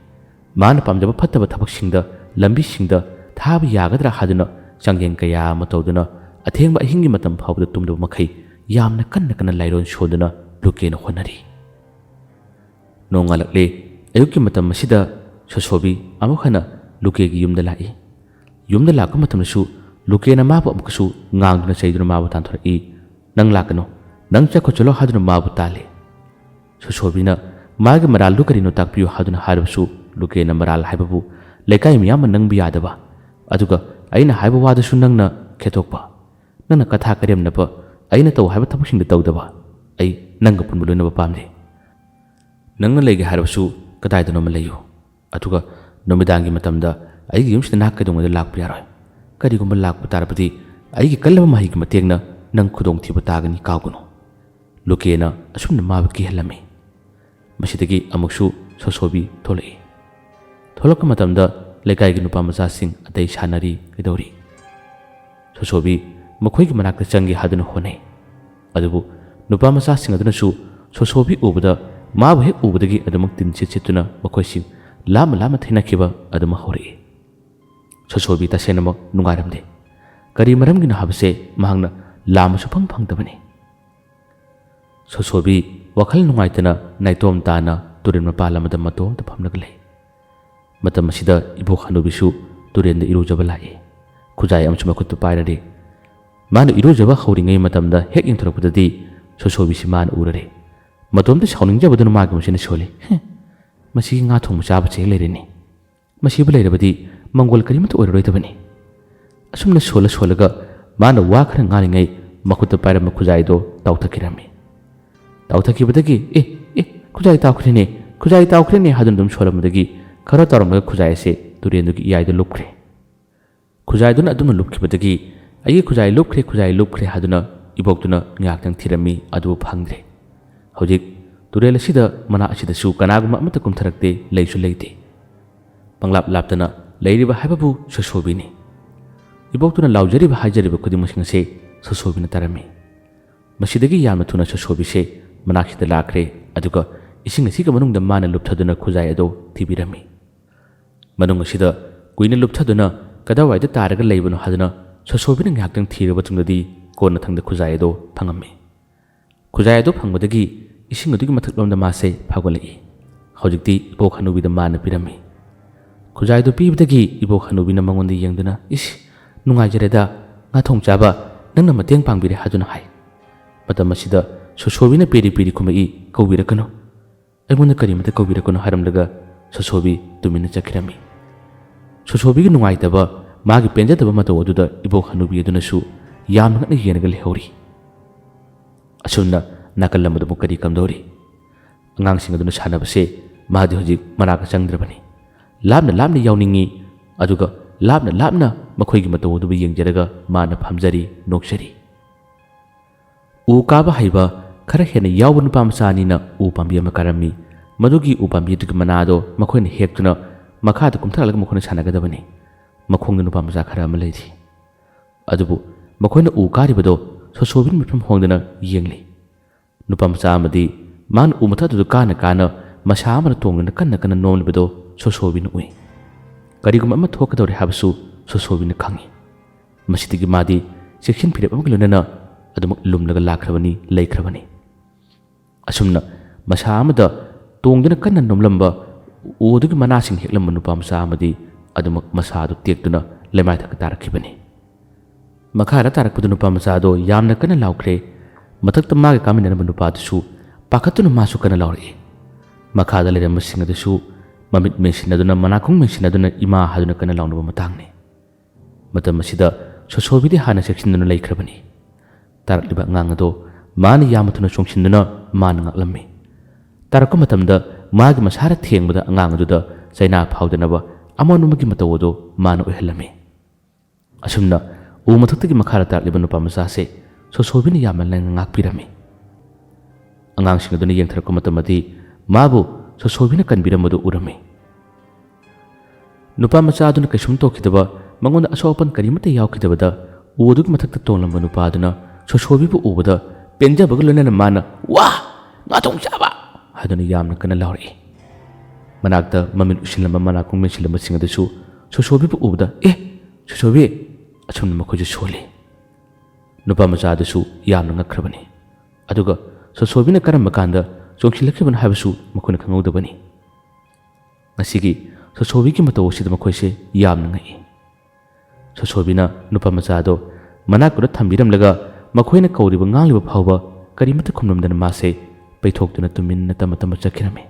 ꯃꯥꯅ ꯄꯥꯝꯖꯕ ꯐꯠꯇꯕ ꯊꯕꯛꯁꯤꯡꯗ, ꯂꯝꯕꯤꯁꯤꯡꯗ ꯊꯥꯕ ꯌꯥꯒꯗ꯭ꯔꯥ ꯍꯥꯏꯗꯨꯅ ꯆꯥꯡꯌꯦꯡ ꯀꯌꯥ ꯑꯃ ꯇꯧꯗꯨꯅ ꯑꯊꯦꯡꯕ ꯑꯍꯤꯡꯒꯤ ꯃꯇꯝ ꯐꯥꯎꯕꯗ ꯇꯨꯝꯗꯕ ꯃꯈꯩ ꯌꯥꯝꯅ ꯀꯟꯅ ꯂꯥꯏꯔꯣꯟ ꯁꯣꯟꯗꯨꯅ ꯂꯨꯀꯦꯅ ꯍꯣꯠꯅꯔꯤ꯫ ꯅꯣꯡꯉꯥꯜꯂꯛꯂꯦ꯫ ꯑꯌꯨꯛꯀꯤ ꯃꯇꯝ ꯑꯁꯤꯗ ꯁꯣꯁꯣꯕꯤ ꯑꯃꯨꯛ ꯍꯟꯅ ꯂꯨꯀꯦꯒꯤ ꯌꯨꯝꯗ ꯂꯥꯛꯏ꯫ ꯌꯨꯝꯗ ꯂꯥꯛꯄ ꯃꯇꯝꯗꯁꯨ ꯂꯨꯀꯦꯅ ꯃꯥꯕꯨ ꯑꯃꯨꯛꯀꯁꯨ ꯉꯥꯡꯗꯨꯅ ꯆꯩꯗꯨꯅ ꯃꯥꯕꯨ ꯇꯥꯟꯊꯣꯔꯛꯏ꯫ ꯅꯪ ꯂꯥꯛꯀꯅꯨ, ꯅꯪ ꯆꯠꯈꯣ ꯍꯥꯏꯗꯨꯅ ꯃꯥꯕꯨ ꯇꯥꯜꯂꯤ꯫ ꯁꯣꯁꯣꯕꯤꯅ ꯃꯥꯒꯤ ꯃꯔꯥꯜꯗꯨ ꯀꯔꯤꯅꯣ ꯇꯥꯛꯄꯤꯌꯨ ꯍꯥꯏꯗꯨꯅ ꯍꯥꯏꯔꯕꯁꯨ ꯂꯨꯀꯦꯅ ꯃꯔꯥꯜ ꯍꯥꯏꯕꯕꯨ ꯂꯩꯀꯥꯏ ꯃꯤꯌꯥꯝꯅ ꯅꯪꯕꯨ ꯌꯥꯗꯕ, ꯑꯗꯨꯒ ꯑꯩꯅ ꯍꯥꯏꯕ ꯋꯥꯗꯨꯁꯨ ꯅꯪꯅ ꯈꯦꯠꯇꯣꯛꯄ, ꯅꯪꯅ ꯀꯊꯥ ꯀꯔꯦꯝꯅꯕ, ꯑꯩꯅ ꯇꯧ ꯍꯥꯏꯕ ꯊꯕꯛꯁꯤꯡꯗ ꯇꯧꯗꯕ, ꯑꯩ ꯅꯪꯒ ꯄꯨꯟꯕ ꯂꯣꯏꯅꯕ ꯄꯥꯝꯗꯦ꯫ ꯅꯪꯅ ꯂꯩꯒꯦ ꯍꯥꯏꯔꯕꯁꯨ ꯀꯗꯥꯏꯗꯅꯣꯃ ꯂꯩꯌꯨ, ꯑꯗꯨꯒ ꯅꯨꯃꯤꯗꯥꯡꯒꯤ ꯃꯇꯝꯗ ꯑꯩꯒꯤ ꯌꯨꯝꯁꯤꯗ ꯅꯍꯥꯛ ꯀꯩꯗꯧꯉꯩꯗ ꯂꯥꯛꯄ ꯌꯥꯔꯣꯏ꯫ ꯀꯔꯤꯒꯨꯝꯕ ꯂꯥꯛꯄ ꯇꯥꯔꯕꯗꯤ ꯑꯩꯒꯤ ꯀꯜꯂꯕ ꯃꯍꯩꯒꯤ ꯃꯇꯦꯡꯅ ꯅꯪ ꯈꯨꯗꯣꯡꯊꯤꯕ ꯇꯥꯒꯅꯤ, ꯀꯥꯎꯒꯅꯨ꯫ ꯂꯨꯀꯦꯅ ꯑꯁꯨꯝꯅ ꯃꯥꯕꯨ ꯀꯤꯍꯜꯂꯝꯃꯤ꯫ ꯃꯁꯤꯗꯒꯤ ꯑꯃꯨꯛꯁꯨ ꯁꯣꯁꯣꯕꯤ ꯊꯣꯛꯂꯛꯏ ꯊꯣꯛꯂꯛꯄ ꯃꯇꯝꯗ ꯂꯩꯀꯥꯏꯒꯤ ꯅꯨꯄꯥ ꯃꯆꯥꯁꯤꯡ ꯑꯇꯩ ꯁꯥꯟꯅꯔꯤ ꯀꯩꯗꯧꯔꯤ ꯁꯣꯁꯣꯕꯤ ꯃꯈꯣꯏꯒꯤ ꯃꯅꯥꯛꯇ ꯆꯪꯒꯦ ꯍꯥꯏꯗꯨꯅ ꯍꯣꯠꯅꯩ ꯑꯗꯨꯕꯨ ꯅꯨꯄꯥ ꯃꯆꯥꯁꯤꯡ ꯑꯗꯨꯅꯁꯨ ꯁꯣꯁꯣꯕꯤ ꯎꯕꯗ ꯃꯥꯕꯨ ꯍꯦꯛ ꯎꯕꯗꯒꯤ ꯑꯗꯨꯃꯛ ꯇꯤꯟ ꯁꯤꯠꯇꯨꯅ ꯃꯈꯣꯏꯁꯤꯡ ꯂꯥꯞꯅ ꯊꯦꯡꯅꯈꯤꯕ ꯑꯗꯨꯃꯛ ꯍꯧꯔꯛꯏ ꯁꯣꯁꯣꯕꯤ ꯇꯁꯦꯡꯅꯃꯛ ꯅꯨꯡꯉꯥꯏꯔꯝꯗꯦ ꯀꯔꯤ ꯃꯔꯝꯒꯤꯅꯣ ꯍꯥꯏꯕꯁꯦ ꯃꯍꯥꯛꯅ ꯂꯥꯝꯕꯁꯨ ꯐꯪꯗꯕꯅꯤ ꯁꯣꯁꯣꯕꯤ ꯋꯥꯈꯜ ꯅꯨꯡꯉꯥꯏꯇꯅ ꯅꯥꯏꯇꯣꯝ ꯇꯥꯅ ꯇꯨꯔꯦꯜ ꯃꯄꯥꯟ ꯑꯃꯗ ꯃꯇꯣꯝꯇ ꯐꯝꯂꯒ ꯂꯩ ꯃꯇꯝ ꯑꯁꯤꯗ ꯏꯕꯣꯛ ꯍꯅꯨꯕꯤꯁꯨ ꯇꯨꯔꯦꯜꯗ ꯏꯔꯨꯖꯕ ꯂꯥꯛꯏ ꯈꯨꯖꯥꯏ ꯑꯃꯁꯨ ꯃꯈꯨꯠꯇ ꯄꯥꯏꯔꯗꯤ ꯃꯥꯅ ꯏꯔꯨꯖꯕ ꯍꯧꯔꯤꯉꯩ ꯃꯇꯝꯗ ꯍꯦꯛ ꯌꯦꯡꯊꯣꯔꯛꯄꯗꯗꯤ ꯁꯣꯁꯣꯕꯤꯁꯤ ꯃꯥꯅ ꯎꯔꯔꯦ ꯃꯇꯣꯝꯇ ꯁꯥꯎꯅꯤꯡꯖꯕꯗꯨꯅ ꯃꯥꯒꯤ ꯃꯁꯤꯅ ꯁꯣꯜꯂꯤ ꯃꯁꯤꯒꯤ ꯉꯥ ꯊꯣꯡꯕ ꯆꯥꯕꯁꯦ ꯍꯦꯛ ꯂꯩꯔꯦꯅꯦ ꯃꯁꯤꯕꯨ ꯂꯩꯔꯕꯗꯤ ꯃꯪꯒꯣꯜ ꯀꯔꯤꯃꯠꯇ ꯑꯣꯏꯔꯔꯣꯏꯗꯕꯅꯤ ꯑꯁꯨꯝꯅ ꯁꯣꯜꯂꯒ ꯃꯥꯅ ꯋꯥ ꯈꯔ ꯉꯥꯡꯂꯤꯉꯩ ꯃꯈꯨꯠꯇ ꯄꯥꯏꯔꯝꯕ ꯈꯨꯖꯥꯏꯗꯣ ꯇꯥꯎꯊꯈꯤꯔꯝꯃꯤ ꯇꯥꯎꯊꯈꯤꯕꯗꯒꯤ ꯈꯨꯖꯥꯏ ꯇꯥꯎꯈ꯭ꯔꯦꯅꯦ ꯍꯥꯏꯗꯨꯅ ꯑꯗꯨꯝ ꯁꯣꯜꯂꯝꯕꯗꯒꯤ ꯈꯔ ꯇꯧꯔꯝꯂꯒ ꯈꯨꯖꯥꯏ ꯑꯁꯤ ꯇꯨꯔꯦꯟꯗꯨꯒꯤ ꯏꯌꯥꯏꯗ ꯂꯨꯞꯈ꯭ꯔꯦ ꯈꯨꯖꯥꯏꯗꯨꯅ ꯑꯗꯨꯝꯅ ꯂꯨꯞꯈꯤꯕꯗꯒꯤ ꯑꯩꯒꯤ ꯈꯨꯖꯥꯏ ꯂꯨꯞꯈ꯭ꯔꯦ ꯍꯥꯏꯗꯨꯅ ꯏꯕꯣꯛꯇꯨꯅ ꯉꯥꯏꯍꯥꯛꯇꯪ ꯊꯤꯔꯝꯃꯤ ꯑꯗꯨꯕꯨ ꯐꯪꯗ꯭ꯔꯦ ꯍꯧꯖꯤꯛ ꯇꯨꯔꯦꯜ ꯑꯁꯤꯗ ꯃꯅꯥꯛ ꯑꯁꯤꯗꯁꯨ ꯀꯅꯥꯒꯨꯝꯕ ꯑꯃꯠꯇ ꯀꯨꯝꯊꯔꯛꯇꯦ ꯂꯩꯁꯨ ꯂꯩꯇꯦ ꯄꯪꯂꯥꯞꯇꯅ ꯂꯩꯔꯤꯕ ꯍꯥꯏꯕꯕꯨ ꯁꯣꯁꯣꯕꯤꯅꯤ ꯏꯕꯣꯛꯇꯨꯅ ꯂꯥꯎꯖꯔꯤꯕ ꯍꯥꯏꯖꯔꯤꯕ ꯈꯨꯗꯤꯡꯃꯛꯁꯤꯡ ꯑꯁꯤ ꯁꯣꯁꯣꯕꯤꯅ ꯇꯥꯔꯝꯃꯤ ꯃꯁꯤꯗꯒꯤ ꯌꯥꯝꯅ ꯊꯨꯅ ꯁꯣꯁꯣꯕꯤꯁꯦ ꯃꯅꯥꯛꯁꯤꯗ ꯂꯥꯛꯈ꯭ꯔꯦ ꯑꯗꯨꯒ ꯏꯁꯤꯡ ꯑꯁꯤꯒꯤ ꯃꯅꯨꯡꯗ ꯃꯥꯅ ꯂꯨꯞꯊꯗꯨꯅ ꯈꯨꯖꯥꯏ ꯑꯗꯨ ꯊꯤꯕꯤꯔꯝꯃꯤ ꯃꯅꯨꯡ ꯑꯁꯤꯗ ꯀꯨꯏꯅ ꯂꯨꯞꯊꯗꯨꯅ ꯀꯗꯥꯏꯋꯥꯏꯗ ꯇꯥꯔꯒ ꯂꯩꯕꯅꯣ ꯍꯥꯏꯗꯨꯅ ꯁꯣꯁꯣꯕꯤꯅ ꯉꯥꯏꯍꯥꯛꯇꯪ ꯊꯤꯔꯕ ꯃꯇꯨꯡꯗꯗꯤ ꯀꯣꯟꯅꯊꯪꯗ ꯈꯨꯖꯥꯏ ꯑꯗꯨ ꯐꯪꯉꯝꯃꯤ ꯈꯨꯖꯥꯏ ꯑꯗꯨ ꯐꯪꯕꯗꯒꯤ ꯏꯁꯤꯡ ꯑꯗꯨꯒꯤ ꯃꯊꯛꯂꯣꯝꯗ ꯃꯥꯁꯦ ꯐꯥꯎꯒꯠꯂꯛꯏ ꯍꯧꯖꯤꯛꯇꯤ ꯏꯕꯣꯛ ꯍꯅꯨꯕꯤꯗ ꯃꯥꯅ ꯄꯤꯔꯝꯃꯤ ꯈꯨꯖꯥꯏꯗꯨ ꯄꯤꯕꯗꯒꯤ ꯏꯕꯣꯛ ꯍꯅꯨꯕꯤꯅ ꯃꯉꯣꯟꯗ ꯌꯦꯡꯗꯨꯅ ꯅꯨꯡꯉꯥꯏꯖꯔꯦꯗ ꯉꯥꯊꯣꯡ ꯆꯥꯕ ꯅꯪꯅ ꯃꯇꯦꯡ ꯄꯥꯡꯕꯤꯔꯦ ꯍꯥꯏꯗꯨꯅ ꯍꯥꯏ ꯃꯇꯝ ꯑꯁꯤꯗ ꯁꯣꯁꯣꯕꯤꯅ ꯄꯦꯔꯤ ꯈꯨꯝꯃꯛꯏ ꯀꯧꯕꯤꯔꯛꯀꯅꯨ ꯑꯩꯉꯣꯟꯗ ꯀꯔꯤꯃꯠꯇ ꯀꯧꯕꯤꯔꯛꯀꯅꯨ ꯍꯥꯏꯔꯝꯂꯒ ꯁꯣꯁꯣꯕꯤ ꯇꯨꯃꯤꯟꯅ ꯆꯠꯈꯤꯔꯝꯃꯤ ꯁꯣꯁꯣꯕꯤꯒꯤ ꯅꯨꯡꯉꯥꯏꯇꯕ ꯃꯥꯒꯤ ꯄꯦꯟꯖꯗꯕ ꯃꯇꯧ ꯑꯗꯨꯗ ꯏꯕꯣꯛ ꯍꯅꯨꯕꯤ ꯑꯗꯨꯅꯁꯨ ꯌꯥꯝꯅ ꯉꯛꯅ ꯌꯦꯡꯂꯒ ꯂꯩꯍꯧꯔꯤ ꯑꯁꯨꯝꯅ ꯅꯥꯀꯜ ꯑꯃꯗ ꯑꯃꯨꯛ ꯀꯔꯤ ꯀꯝꯗꯧꯔꯤ ꯑꯉꯥꯡꯁꯤꯡ ꯑꯗꯨꯅ ꯁꯥꯟꯅꯕꯁꯦ ꯃꯥꯗꯤ ꯍꯧꯖꯤꯛ ꯃꯅꯥꯛꯇ ꯆꯪꯗ꯭ꯔꯕꯅꯤ ꯂꯥꯞꯅ ꯌꯥꯎꯅꯤꯡꯉꯤ ꯑꯗꯨꯒ ꯂꯥꯞꯅ ꯃꯈꯣꯏꯒꯤ ꯃꯇꯧ ꯑꯗꯨꯕꯨ ꯌꯦꯡꯖꯔꯒ ꯃꯥꯅ ꯐꯝꯖꯔꯤ ꯅꯣꯛꯆꯔꯤ ꯎ ꯀꯥꯕ ꯍꯩꯕ ꯈꯔ ꯍꯦꯟꯅ ꯌꯥꯎꯕ ꯅꯨꯄꯥ ꯃꯆꯥ ꯑꯅꯤꯅ ꯎ ꯄꯥꯝꯕꯤ ꯑꯃ ꯀꯥꯔꯝꯃꯤ ꯃꯗꯨꯒꯤ ꯎ ꯄꯥꯝꯕꯤ ꯑꯗꯨꯒꯤ ꯃꯅꯥꯗꯣ ꯃꯈꯣꯏꯅ ꯍꯦꯛꯇꯨꯅ ꯃꯈꯥꯗ ꯀꯨꯝꯊꯔꯛꯂꯒ ꯃꯈꯣꯏꯅ ꯁꯥꯟꯅꯒꯗꯕꯅꯤ ꯃꯈꯣꯡꯗ ꯅꯨꯄꯥ ꯃꯆꯥ ꯈꯔ ꯑꯃ ꯂꯩꯔꯤ ꯑꯗꯨꯕꯨ ꯃꯈꯣꯏꯅ ꯎ ꯀꯥꯔꯤꯕꯗꯣ ꯁꯣꯁꯣꯕꯤꯅ ꯃꯤꯠꯐꯝ ꯍꯣꯡꯗꯅ ꯌꯦꯡꯂꯤ ꯅꯨꯄꯥ ꯃꯆꯥ ꯑꯃꯗꯤ ꯃꯥꯅ ꯎ ꯃꯊꯛꯇꯨꯗ ꯀꯥꯅ ꯃꯁꯥ ꯑꯃꯅ ꯇꯣꯡꯗꯨꯅ ꯀꯟꯅ ꯅꯣꯝꯂꯤꯕꯗꯣ ꯁꯣꯁꯣꯕꯤꯅ ꯎꯏ ꯀꯔꯤꯒꯨꯝꯕ ꯑꯃ ꯊꯣꯛꯀꯗꯧꯔꯦ ꯍꯥꯏꯕꯁꯨ ꯁꯣꯁꯣꯕꯤꯅ ꯈꯪꯏ ꯃꯁꯤꯗꯒꯤ ꯃꯥꯗꯤ ꯆꯦꯛꯁꯤꯟ ꯐꯤꯔꯦꯞ ꯑꯃꯒ ꯂꯣꯏꯅꯅ ꯑꯗꯨꯃꯛ ꯂꯨꯝꯂꯒ ꯂꯩꯈ꯭ꯔꯕꯅꯤ ꯑꯁꯨꯝꯅ ꯃꯁꯥ ꯑꯃꯗ ꯇꯣꯡꯗꯨꯅ ꯀꯟꯅ ꯅꯣꯝꯂꯝꯕ ꯎ ꯑꯗꯨꯒꯤ ꯃꯅꯥꯁꯤꯡ ꯍꯦꯛꯂꯝꯕ ꯅꯨꯄꯥ ꯃꯆꯥ ꯑꯃꯗꯤ ꯑꯗꯨꯃꯛ ꯃꯁꯥꯗꯨ ꯇꯦꯛꯇꯨꯅ ꯂꯩꯃꯥꯏꯊꯛꯇ ꯇꯥꯔꯛꯈꯤꯕꯅꯤ ꯃꯈꯥꯗ ꯇꯥꯔꯛꯄꯗ ꯅꯨꯄꯥ ꯃꯆꯥꯗꯣ ꯌꯥꯝꯅ ꯀꯟꯅ ꯂꯥꯎꯈ꯭ꯔꯦ ꯃꯊꯛꯇ ꯃꯥꯒ ꯀꯥꯃꯤꯟꯅꯔꯝꯕ ꯅꯨꯄꯥꯗꯨꯁꯨ ꯄꯥꯈꯠꯇꯨꯅ ꯃꯥꯁꯨ ꯀꯟꯅ ꯂꯥꯎꯔꯛꯏ ꯃꯈꯥꯗ ꯂꯩꯔꯝꯕꯁꯤꯡ ꯑꯗꯨꯁꯨ ꯃꯃꯤꯠ ꯃꯦꯟꯁꯤꯟꯅꯗꯨꯅ ꯃꯅꯥꯀꯣꯡ ꯃꯦꯟꯁꯤꯟꯅꯗꯨꯅ ꯏꯃꯥ ꯍꯥꯏꯗꯨꯅ ꯀꯟꯅ ꯂꯥꯎꯅꯕ ꯃꯇꯥꯡꯅꯤ ꯃꯇꯝ ꯑꯁꯤꯗ ꯁꯣꯁꯣꯕꯤꯗꯤ ꯍꯥꯟꯅ ꯆꯦꯛꯁꯤꯟꯗꯨꯅ ꯂꯩꯈ꯭ꯔꯕꯅꯤ ꯇꯥꯔꯛꯂꯤꯕ ꯑꯉꯥꯡ ꯑꯗꯣ ꯃꯥꯅ ꯌꯥꯝꯅ ꯊꯨꯅ ꯆꯣꯡꯁꯤꯟꯗꯨꯅ ꯃꯥꯅ ꯉꯥꯛꯂꯝꯃꯤ ꯇꯥꯔꯛꯄ ꯃꯇꯝꯗ ꯃꯥꯒꯤ ꯃꯁꯥꯗ ꯊꯦꯡꯕꯗ ꯑꯉꯥꯡ ꯑꯗꯨꯗ ꯆꯩꯅꯥ ꯐꯥꯎꯗꯅꯕ ꯑꯃꯒꯤ ꯃꯇꯧ ꯑꯗꯨ ꯃꯥꯅ ꯑꯣꯏꯍꯜꯂꯝꯃꯤ ꯑꯁꯨꯝꯅ ꯎ ꯃꯊꯛꯇꯒꯤ ꯃꯈꯥꯗ ꯇꯥꯔꯛꯂꯤꯕ ꯅꯨꯄꯥ ꯃꯆꯥꯁꯦ ꯁꯣꯁꯣꯕꯤꯅ ꯌꯥꯝꯅ ꯂꯪꯅ ꯉꯥꯛꯄꯤꯔꯝꯃꯤ ꯑꯉꯥꯡꯁꯤꯡ ꯑꯗꯨꯅ ꯌꯦꯡꯊꯔꯛꯄ ꯃꯇꯝꯗꯗꯤ ꯃꯥꯕꯨ ꯁꯣꯁꯣꯕꯤꯅ ꯀꯟꯕꯤꯔꯝꯕꯗꯨ ꯎꯔꯝꯃꯤ ꯅꯨꯄꯥ ꯃꯆꯥ ꯑꯗꯨꯅ ꯀꯩꯁꯨꯝ ꯇꯧꯈꯤꯗꯕ ꯃꯉꯣꯟꯗ ꯑꯁꯣꯛ ꯑꯄꯟ ꯀꯔꯤꯃꯠꯇ ꯌꯥꯎꯈꯤꯗꯕꯗ ꯎ ꯑꯗꯨꯒꯤ ꯃꯊꯛꯇ ꯇꯣꯡꯂꯝꯕ ꯅꯨꯄꯥ ꯑꯗꯨꯅ ꯁꯣꯁꯣꯕꯤꯕꯨ ꯎꯕꯗ ꯄꯦꯟꯖꯕꯒ ꯂꯣꯏꯅꯅ ꯃꯥꯅ ꯋꯥ ꯉꯥꯊꯣꯡ ꯆꯥꯕ ꯍꯥꯏꯗꯨꯅ ꯌꯥꯝꯅ ꯀꯟꯅ ꯂꯥꯎꯔꯛꯏ ꯃꯅꯥꯛꯇ ꯃꯃꯤꯠ ꯎꯏꯁꯤꯜꯂꯝꯕ ꯃꯅꯥꯀꯣꯡ ꯃꯦꯟꯁꯤꯜꯂꯝꯕꯁꯤꯡ ꯑꯗꯨꯁꯨ ꯁꯣꯁꯣꯕꯤꯕꯨ ꯎꯕꯗ ꯁꯣꯁꯣꯕꯤ ꯑꯁꯨꯝꯅ ꯃꯈꯣꯏꯁꯨ ꯁꯣꯜꯂꯤ ꯅꯨꯄꯥ ꯃꯆꯥ ꯑꯗꯨꯁꯨ ꯌꯥꯝꯅ ꯉꯛꯈ꯭ꯔꯕꯅꯤ ꯑꯗꯨꯒ ꯁꯣꯁꯣꯕꯤꯅ ꯀꯔꯝꯕ ꯀꯥꯟꯗ ꯆꯣꯡꯁꯤꯜꯂꯛꯈꯤꯕꯅꯣ ꯍꯥꯏꯕꯁꯨ ꯃꯈꯣꯏꯅ ꯈꯪꯍꯧꯗꯕꯅꯤ ꯉꯁꯤꯒꯤ ꯁꯣꯁꯣꯕꯤꯒꯤ ꯃꯇꯧ ꯑꯁꯤꯗ ꯃꯈꯣꯏꯁꯦ ꯌꯥꯝꯅ ꯉꯛꯏ ꯁꯣꯁꯣꯕꯤꯅ ꯅꯨꯄꯥ ꯃꯆꯥꯗꯣ ꯃꯅꯥꯛꯇꯨꯗ ꯊꯝꯕꯤꯔꯝꯂꯒ ꯃꯈꯣꯏꯅ ꯀꯧꯔꯤꯕ ꯉꯥꯡꯂꯤꯕ ꯐꯥꯎꯕ ꯀꯔꯤꯃꯠꯇ ꯈꯨꯝꯂꯝꯗꯅ ꯃꯥꯁꯦ ꯄꯩꯊꯣꯛꯇꯨꯅ ꯇꯨꯃꯤꯟꯅ ꯇꯝꯕ ꯆꯠꯈꯤꯔꯝꯃꯤ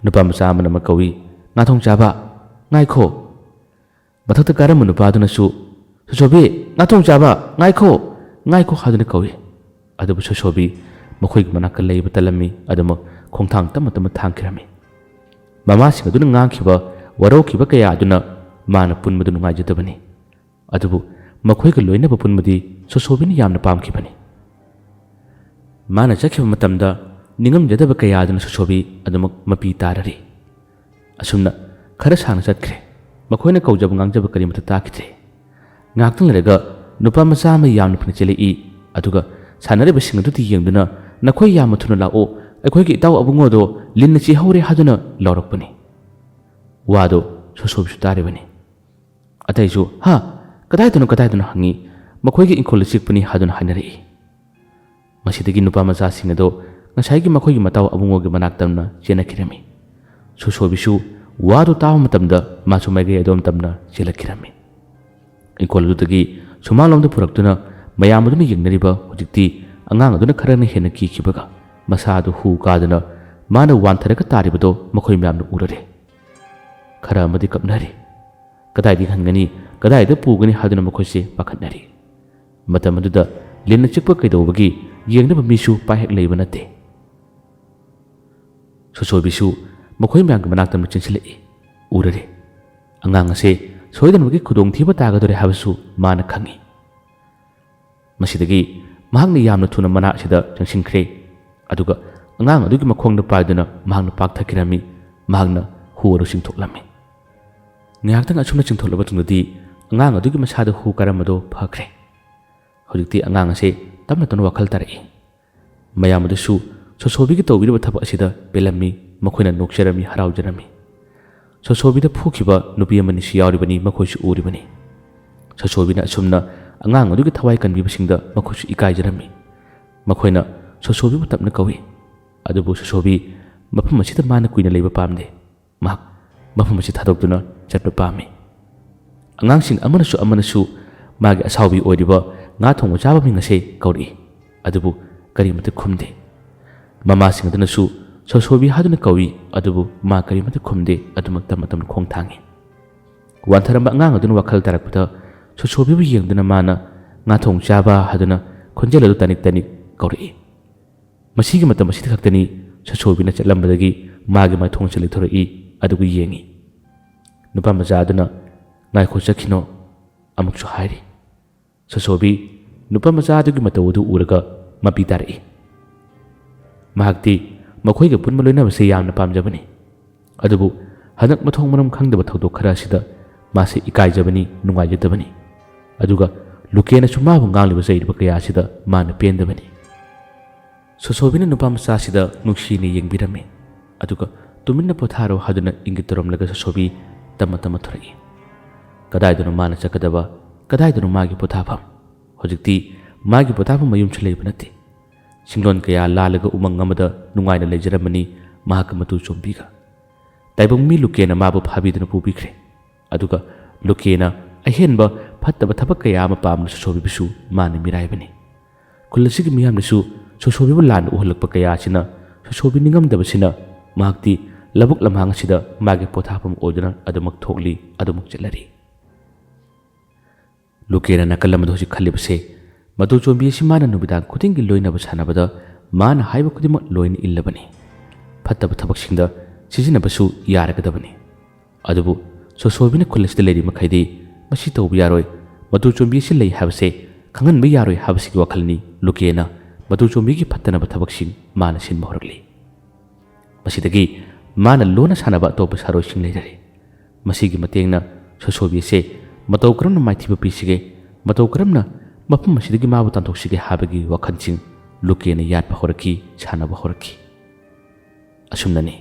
ꯅꯨꯄꯥ ꯃꯆꯥ ꯑꯃꯅ ꯑꯃ ꯀꯧꯏ ꯉꯥꯊꯣꯡ ꯆꯥꯕ ꯉꯥꯏꯈꯣ ꯃꯊꯛꯇ ꯀꯥꯔꯝꯕ ꯅꯨꯄꯥꯗꯨꯅꯁꯨ ꯁꯣꯁꯣꯕꯤ ꯉꯥꯊꯣꯡ ꯆꯥꯕ ꯉꯥꯏꯈꯣ ꯍꯥꯏꯗꯨꯅ ꯀꯧꯏ ꯑꯗꯨꯕꯨ ꯁꯣꯁꯣꯕꯤ ꯃꯈꯣꯏꯒꯤ ꯃꯅꯥꯛꯇ ꯂꯩꯕ ꯇꯜꯂꯝꯃꯤ ꯑꯗꯨꯃꯛ ꯈꯣꯡꯊꯥꯡ ꯇꯞꯅ ꯊꯥꯡꯈꯤꯔꯝꯃꯤ ꯃꯃꯥꯁꯤꯡ ꯑꯗꯨꯅ ꯉꯥꯡꯈꯤꯕ ꯋꯥꯔꯧꯈꯤꯕ ꯀꯌꯥ ꯑꯗꯨꯅ ꯃꯥꯅ ꯄꯨꯟꯕꯗꯨ ꯅꯨꯡꯉꯥꯏꯖꯗꯕꯅꯤ ꯑꯗꯨꯕꯨ ꯃꯈꯣꯏꯒ ꯂꯣꯏꯅꯕ ꯄꯨꯟꯕꯗꯤ ꯁꯣꯁꯣꯕꯤꯅ ꯌꯥꯝꯅ ꯄꯥꯝꯈꯤꯕꯅꯤ ꯃꯥꯅ ꯆꯠꯈꯤꯕ ꯃꯇꯝꯗ ꯅꯤꯡꯉꯝꯖꯗꯕ ꯀꯌꯥꯗꯨꯅ ꯁꯣꯁꯣꯕꯤ ꯑꯗꯨꯃꯛ ꯃꯄꯤ ꯇꯥꯔꯔꯤ ꯑꯁꯨꯝꯅ ꯈꯔ ꯁꯥꯡꯅ ꯆꯠꯈ꯭ꯔꯦ ꯃꯈꯣꯏꯅ ꯀꯧꯖꯕ ꯉꯥꯡꯖꯕ ꯀꯔꯤꯃꯠꯇ ꯇꯥꯈꯤꯗ꯭ꯔꯦ ꯉꯥꯏꯍꯥꯛꯇꯪ ꯂꯩꯔꯒ ꯅꯨꯄꯥ ꯃꯆꯥ ꯑꯃ ꯌꯥꯝꯅ ꯐꯅ ꯆꯦꯜꯂꯛꯏ ꯑꯗꯨꯒ ꯁꯥꯟꯅꯔꯤꯕꯁꯤꯡ ꯑꯗꯨꯗ ꯌꯦꯡꯗꯨꯅ ꯅꯈꯣꯏ ꯌꯥꯝꯅ ꯊꯨꯅ ꯂꯥꯛꯑꯣ ꯑꯩꯈꯣꯏꯒꯤ ꯏꯇꯥꯎ ꯑꯕꯨꯡꯉꯣꯗꯣ ꯂꯤꯟꯅ ꯆꯤꯍꯧꯔꯦ ꯍꯥꯏꯗꯨꯅ ꯂꯥꯎꯔꯛꯄꯅꯤ ꯋꯥꯗꯣ ꯁꯣꯁꯣꯕꯤꯁꯨ ꯇꯥꯔꯤꯕꯅꯤ ꯑꯇꯩꯁꯨ ꯍꯥ ꯀꯗꯥꯏꯗꯅꯣ ꯍꯪꯉꯤ ꯃꯈꯣꯏꯒꯤ ꯏꯪꯈꯣꯜꯗ ꯆꯤꯛꯄꯅꯤ ꯍꯥꯏꯗꯨꯅ ꯍꯥꯏꯅꯔꯛꯏ ꯃꯁꯤꯗꯒꯤ ꯅꯨꯄꯥ ꯃꯆꯥꯁꯤꯡ ꯑꯗꯣ ꯉꯁꯥꯏꯒꯤ ꯃꯈꯣꯏꯒꯤ ꯃꯇꯥꯎ ꯑꯕꯨꯡꯉꯣꯒꯤ ꯃꯅꯥꯛꯇꯝꯅ ꯆꯦꯟꯅꯈꯤꯔꯝꯃꯤ ꯁꯣꯁꯣꯕꯤꯁꯨ ꯋꯥꯗꯨ ꯇꯥꯕ ꯃꯇꯝꯗ ꯃꯥꯁꯨ ꯃꯥꯏꯀꯩ ꯑꯗꯣꯝ ꯇꯝꯅ ꯆꯦꯜꯂꯛꯈꯤꯔꯝꯃꯤ ꯏꯪꯈꯣꯜ ꯑꯗꯨꯗꯒꯤ ꯁꯨꯃꯥꯡꯂꯣꯝꯗ ꯄꯨꯔꯛꯇꯨꯅ ꯃꯌꯥꯝ ꯑꯗꯨꯅ ꯌꯦꯡꯅꯔꯤꯕ ꯍꯧꯖꯤꯛꯇꯤ ꯑꯉꯥꯡ ꯑꯗꯨꯅ ꯈꯔꯅ ꯍꯦꯟꯅ ꯀꯤꯈꯤꯕꯒ ꯃꯁꯥꯗꯨ ꯍꯨ ꯀꯥꯗꯨꯅ ꯃꯥꯅ ꯋꯥꯟꯊꯔꯒ ꯇꯥꯔꯤꯕꯗꯣ ꯃꯈꯣꯏ ꯃꯌꯥꯝꯅ ꯎꯔꯔꯦ ꯈꯔ ꯑꯃꯗꯤ ꯀꯞꯅꯔꯤ ꯀꯗꯥꯏꯗ ꯍꯟꯒꯅꯤ ꯀꯗꯥꯏꯗ ꯄꯨꯒꯅꯤ ꯍꯥꯏꯗꯨꯅ ꯃꯈꯣꯏꯁꯦ ꯄꯥꯈꯠꯅꯔꯤ ꯃꯇꯝ ꯑꯗꯨꯗ ꯂꯤꯟꯅ ꯆꯤꯛꯄ ꯀꯩꯗꯧꯕꯒꯤ ꯌꯦꯡꯅꯕ ꯃꯤꯁꯨ ꯄꯥꯏꯍꯦꯛ ꯂꯩꯕ ꯅꯠꯇꯦ ꯁꯣꯁꯣꯕꯤꯁꯨ ꯃꯈꯣꯏ ꯃꯌꯥꯝꯒꯤ ꯃꯅꯥꯛꯇ ꯆꯦꯟꯁꯤꯜꯂꯛꯏ ꯎꯔꯔꯦ ꯑꯉꯥꯡ ꯑꯁꯦ ꯁꯣꯏꯗꯅꯃꯛꯀꯤ ꯈꯨꯗꯣꯡꯊꯤꯕ ꯇꯥꯒꯗꯣꯔꯦ ꯍꯥꯏꯕꯁꯨ ꯃꯥꯅ ꯈꯪꯏ ꯃꯁꯤꯗꯒꯤ ꯃꯍꯥꯛꯅ ꯌꯥꯝꯅ ꯊꯨꯅ ꯃꯅꯥ ꯑꯁꯤꯗ ꯆꯪꯁꯤꯟꯈ꯭ꯔꯦ ꯑꯗꯨꯒ ꯑꯉꯥꯡ ꯑꯗꯨꯒꯤ ꯃꯈꯣꯡꯗ ꯄꯥꯏꯗꯨꯅ ꯃꯍꯥꯛꯅ ꯄꯥꯛꯊꯈꯤꯔꯝꯃꯤ ꯃꯍꯥꯛꯅ ꯍꯨ ꯑꯗꯨ ꯆꯤꯡꯊꯣꯛꯂꯝꯃꯤ ꯉꯥꯏꯍꯥꯛꯇꯪ ꯑꯁꯨꯝꯅ ꯆꯤꯡꯊꯣꯛꯂꯕ ꯃꯇꯨꯡꯗꯗꯤ ꯑꯉꯥꯡ ꯑꯗꯨꯒꯤ ꯃꯁꯥꯗ ꯍꯨ ꯀꯥꯔꯝꯕꯗꯣ ꯐꯈ꯭ꯔꯦ ꯍꯧꯖꯤꯛꯇꯤ ꯑꯉꯥꯡ ꯑꯁꯦ ꯇꯞꯅ ꯇꯞꯅ ꯋꯥꯈꯜ ꯇꯥꯔꯛꯏ ꯃꯌꯥꯝ ꯑꯗꯨꯁꯨ ꯁꯣꯁꯣꯕꯤꯒꯤ ꯇꯧꯕꯤꯔꯤꯕ ꯊꯕꯛ ꯑꯁꯤꯗ ꯄꯦꯜꯂꯝꯃꯤ ꯃꯈꯣꯏꯅ ꯅꯣꯛꯆꯔꯝꯃꯤ ꯍꯔꯥꯎꯖꯔꯝꯃꯤ ꯁꯣꯁꯣꯕꯤꯗ ꯐꯨꯈꯤꯕ ꯅꯨꯄꯤ ꯑꯃꯅꯤꯁꯨ ꯌꯥꯎꯔꯤꯕꯅꯤ ꯃꯈꯣꯏꯁꯨ ꯎꯔꯤꯕꯅꯤ ꯁꯣꯁꯣꯕꯤꯅ ꯑꯁꯨꯝꯅ ꯑꯉꯥꯡ ꯑꯗꯨꯒꯤ ꯊꯋꯥꯏ ꯀꯟꯕꯤꯕꯁꯤꯡꯗ ꯃꯈꯣꯏꯁꯨ ꯏꯀꯥꯏꯖꯔꯝꯃꯤ ꯃꯈꯣꯏꯅ ꯁꯣꯁꯣꯕꯤꯕꯨ ꯇꯞꯅ ꯀꯧꯏ ꯑꯗꯨꯕꯨ ꯁꯣꯁꯣꯕꯤ ꯃꯐꯝ ꯑꯁꯤꯗ ꯃꯥꯅ ꯀꯨꯏꯅ ꯂꯩꯕ ꯄꯥꯝꯗꯦ ꯃꯍꯥꯛ ꯃꯐꯝ ꯑꯁꯤ ꯊꯥꯗꯣꯛꯇꯨꯅ ꯆꯠꯄ ꯄꯥꯝꯃꯤ ꯑꯉꯥꯡꯁꯤꯡ ꯑꯃꯅꯁꯨ ꯃꯥꯒꯤ ꯑꯁꯥꯎꯕꯤ ꯑꯣꯏꯔꯤꯕ ꯉꯥ ꯊꯣꯡꯕ ꯆꯥꯕ ꯃꯤꯡ ꯑꯁꯦ ꯀꯧꯔꯛꯏ ꯑꯗꯨꯕꯨ ꯀꯔꯤꯃꯠꯇ ꯈꯨꯝꯗꯦ ꯃꯃꯥꯁꯤꯡ ꯑꯗꯨꯅꯁꯨ ꯁꯣꯁꯣꯕꯤ ꯍꯥꯏꯗꯨꯅ ꯀꯧꯏ ꯑꯗꯨꯕꯨ ꯃꯥ ꯀꯔꯤꯃꯠꯇ ꯈꯨꯝꯗꯦ ꯑꯗꯨꯃꯛ ꯇꯞꯅ ꯇꯞꯅ ꯈꯣꯡ ꯊꯥꯡꯏ ꯋꯥꯟꯊꯔꯝꯕ ꯑꯉꯥꯡ ꯑꯗꯨꯅ ꯋꯥꯈꯜ ꯇꯥꯔꯛꯄꯗ ꯁꯣꯁꯣꯕꯤꯕꯨ ꯌꯦꯡꯗꯨꯅ ꯃꯥꯅ ꯉꯥ ꯊꯣꯡ ꯆꯥꯕ ꯍꯥꯏꯗꯨꯅ ꯈꯣꯟꯖꯦꯜ ꯑꯗꯨ ꯇꯅꯤꯛ ꯇꯅꯤꯛ ꯀꯧꯔꯛꯏ ꯃꯁꯤꯒꯤ ꯃꯇꯝ ꯑꯁꯤꯗ ꯈꯛꯇꯅꯤ ꯁꯣꯁꯣꯕꯤꯅ ꯆꯠꯂꯝꯕꯗꯒꯤ ꯃꯥꯒꯤ ꯃꯥꯏꯊꯣꯡꯁꯦ ꯂꯩꯊꯣꯔꯛꯏ ꯑꯗꯨꯒ ꯌꯦꯡꯏ ꯅꯨꯄꯥ ꯃꯆꯥ ꯑꯗꯨꯅ ꯉꯥꯏꯈꯣ ꯆꯠꯈꯤꯅꯣ ꯑꯃꯨꯛꯁꯨ ꯍꯥꯏꯔꯤ ꯁꯣꯁꯣꯕꯤ ꯅꯨꯄꯥ ꯃꯆꯥ ꯑꯗꯨꯒꯤ ꯃꯇꯧ ꯑꯗꯨ ꯎꯔꯒ ꯃꯄꯤ ꯇꯥꯔꯛꯏ ꯃꯍꯥꯛꯇꯤ ꯃꯈꯣꯏꯒ ꯄꯨꯟꯕ ꯂꯣꯏꯅꯕꯁꯦ ꯌꯥꯝꯅ ꯄꯥꯝꯖꯕꯅꯤ ꯑꯗꯨꯕꯨ ꯍꯟꯗꯛ ꯃꯊꯣꯡ ꯃꯔꯝ ꯈꯪꯗꯕ ꯊꯧꯗꯣꯛ ꯈꯔ ꯑꯁꯤꯗ ꯃꯥꯁꯦ ꯏꯀꯥꯏꯖꯕꯅꯤ ꯅꯨꯡꯉꯥꯏꯖꯗꯕꯅꯤ ꯑꯗꯨꯒ ꯂꯨꯀꯦꯅꯁꯨ ꯃꯥꯕꯨ ꯉꯥꯡꯂꯤꯕ ꯆꯩꯔꯤꯕ ꯀꯌꯥ ꯑꯁꯤꯗ ꯃꯥꯅ ꯄꯦꯟꯗꯕꯅꯤ ꯁꯣꯁꯣꯕꯤꯅ ꯅꯨꯄꯥ ꯃꯆꯥꯁꯤꯗ ꯅꯨꯡꯁꯤꯅ ꯌꯦꯡꯕꯤꯔꯝꯃꯤ ꯑꯗꯨꯒ ꯇꯨꯃꯤꯟꯅ ꯄꯣꯊꯥꯔꯣ ꯍꯥꯏꯗꯨꯅ ꯏꯪꯒꯤꯠ ꯇꯧꯔꯝꯂꯒ ꯁꯣꯁꯣꯕꯤ ꯇꯞꯅ ꯇꯞꯅ ꯊꯣꯔꯛꯏ ꯀꯗꯥꯏꯗꯅꯣ ꯃꯥꯅ ꯆꯠꯀꯗꯕ ꯀꯗꯥꯏꯗꯅꯣ ꯃꯥꯒꯤ ꯄꯣꯊꯥꯐꯝ ꯍꯧꯖꯤꯛꯇꯤ ꯃꯥꯒꯤ ꯄꯣꯊꯥꯐꯝ ꯃꯌꯨꯝꯁꯨ ꯂꯩꯕ ꯅꯠꯇꯦ ꯁꯤꯡꯂꯣꯟ ꯀꯌꯥ ꯂꯥꯜꯂꯒ ꯎꯃꯪ ꯑꯃꯗ ꯅꯨꯡꯉꯥꯏꯅ ꯂꯩꯖꯔꯝꯕꯅꯤ ꯃꯍꯥꯛꯀ ꯃꯇꯨ ꯆꯣꯝꯕꯤꯒ ꯇꯥꯏꯕꯪ ꯃꯤ ꯂꯨꯀꯦꯅ ꯃꯥꯕꯨ ꯐꯥꯕꯤꯗꯨꯅ ꯄꯨꯕꯤꯈ꯭ꯔꯦ ꯑꯗꯨꯒ ꯂꯨꯀꯦꯅ ꯑꯍꯦꯟꯕ ꯐꯠꯇꯕ ꯊꯕꯛ ꯀꯌꯥ ꯑꯃ ꯄꯥꯝꯅ ꯁꯣꯁꯣꯕꯤꯕꯨꯁꯨ ꯃꯥꯅ ꯃꯤꯔꯥꯏꯕꯅꯤ ꯈꯨꯜ ꯑꯁꯤꯒꯤ ꯃꯤꯌꯥꯝꯅꯁꯨ ꯁꯣꯁꯣꯕꯤꯕꯨ ꯂꯥꯟꯅ ꯎꯍꯜꯂꯛꯄ ꯀꯌꯥ ꯑꯁꯤꯅ ꯁꯣꯁꯣꯕꯤ ꯅꯤꯡꯉꯝꯗꯕꯁꯤꯅ ꯃꯍꯥꯛꯇꯤ ꯂꯧꯕꯨꯛ ꯂꯝꯍꯥꯡ ꯑꯁꯤꯗ ꯃꯥꯒꯤ ꯄꯣꯊꯥꯐꯝ ꯑꯣꯏꯗꯨꯅ ꯑꯗꯨꯃꯛ ꯊꯣꯛꯂꯤ ꯑꯗꯨꯃꯛ ꯆꯠꯂꯔꯤ ꯂꯨꯀꯦꯅ ꯅꯥꯀꯜ ꯑꯃꯗ ꯍꯧꯖꯤꯛ ꯈꯜꯂꯤꯕꯁꯦ ꯃꯇꯨ ꯆꯣꯝꯕꯤ ꯑꯁꯤ ꯃꯥꯅ ꯅꯨꯃꯤꯗꯥꯡ ꯈꯨꯗꯤꯡꯒꯤ ꯂꯣꯏꯅꯕ ꯁꯥꯟꯅꯕꯗ ꯃꯥꯅ ꯍꯥꯏꯕ ꯈꯨꯗꯤꯡꯃꯛ ꯂꯣꯏꯅ ꯏꯜꯂꯕꯅꯤ ꯐꯠꯇꯕ ꯊꯕꯛꯁꯤꯡꯗ ꯁꯤꯖꯤꯟꯅꯕꯁꯨ ꯌꯥꯔꯒꯗꯕꯅꯤ ꯑꯗꯨꯕꯨ ꯁꯣꯁꯣꯕꯤꯅ ꯈꯨꯜ ꯑꯁꯤꯗ ꯂꯩꯔꯤ ꯃꯈꯩꯗꯤ ꯃꯁꯤ ꯇꯧꯕ ꯌꯥꯔꯣꯏ ꯃꯇꯨ ꯆꯣꯝꯕꯤ ꯑꯁꯤ ꯂꯩ ꯍꯥꯏꯕꯁꯦ ꯈꯪꯍꯟꯕ ꯌꯥꯔꯣꯏ ꯍꯥꯏꯕꯁꯤꯒꯤ ꯋꯥꯈꯜꯅꯤ ꯂꯨꯀꯦꯅ ꯃꯇꯨ ꯆꯣꯝꯕꯤꯒꯤ ꯐꯠꯇꯅꯕ ꯊꯕꯛꯁꯤꯡ ꯃꯥꯅ ꯁꯤꯟꯕ ꯍꯧꯔꯛꯂꯤ ꯃꯁꯤꯗꯒꯤ ꯃꯥꯅ ꯂꯣꯟꯅ ꯁꯥꯟꯅꯕ ꯑꯇꯣꯞꯄ ꯁꯥꯔꯣꯏꯁꯤꯡ ꯂꯩꯔꯔꯤ ꯃꯁꯤꯒꯤ ꯃꯇꯦꯡꯅ ꯁꯣꯁꯣꯕꯤ ꯑꯁꯤ ꯃꯇꯧ ꯀꯔꯝꯅ ꯃꯥꯏꯊꯤꯕ ꯄꯤꯁꯤꯒꯦ ꯃꯇꯧ ꯀꯔꯝꯅ ꯃꯐꯝ ꯑꯁꯤꯗꯒꯤ ꯃꯥꯕꯨ ꯇꯥꯟꯊꯣꯛꯁꯤꯒꯦ ꯍꯥꯏꯕꯒꯤ ꯋꯥꯈꯜꯁꯤꯡ ꯂꯨꯀꯦꯅ ꯌꯥꯠꯄ ꯍꯧꯔꯛꯈꯤ ꯁꯥꯟꯅꯕ ꯍꯧꯔꯛꯈꯤ ꯑꯁꯨꯝꯅꯅꯤ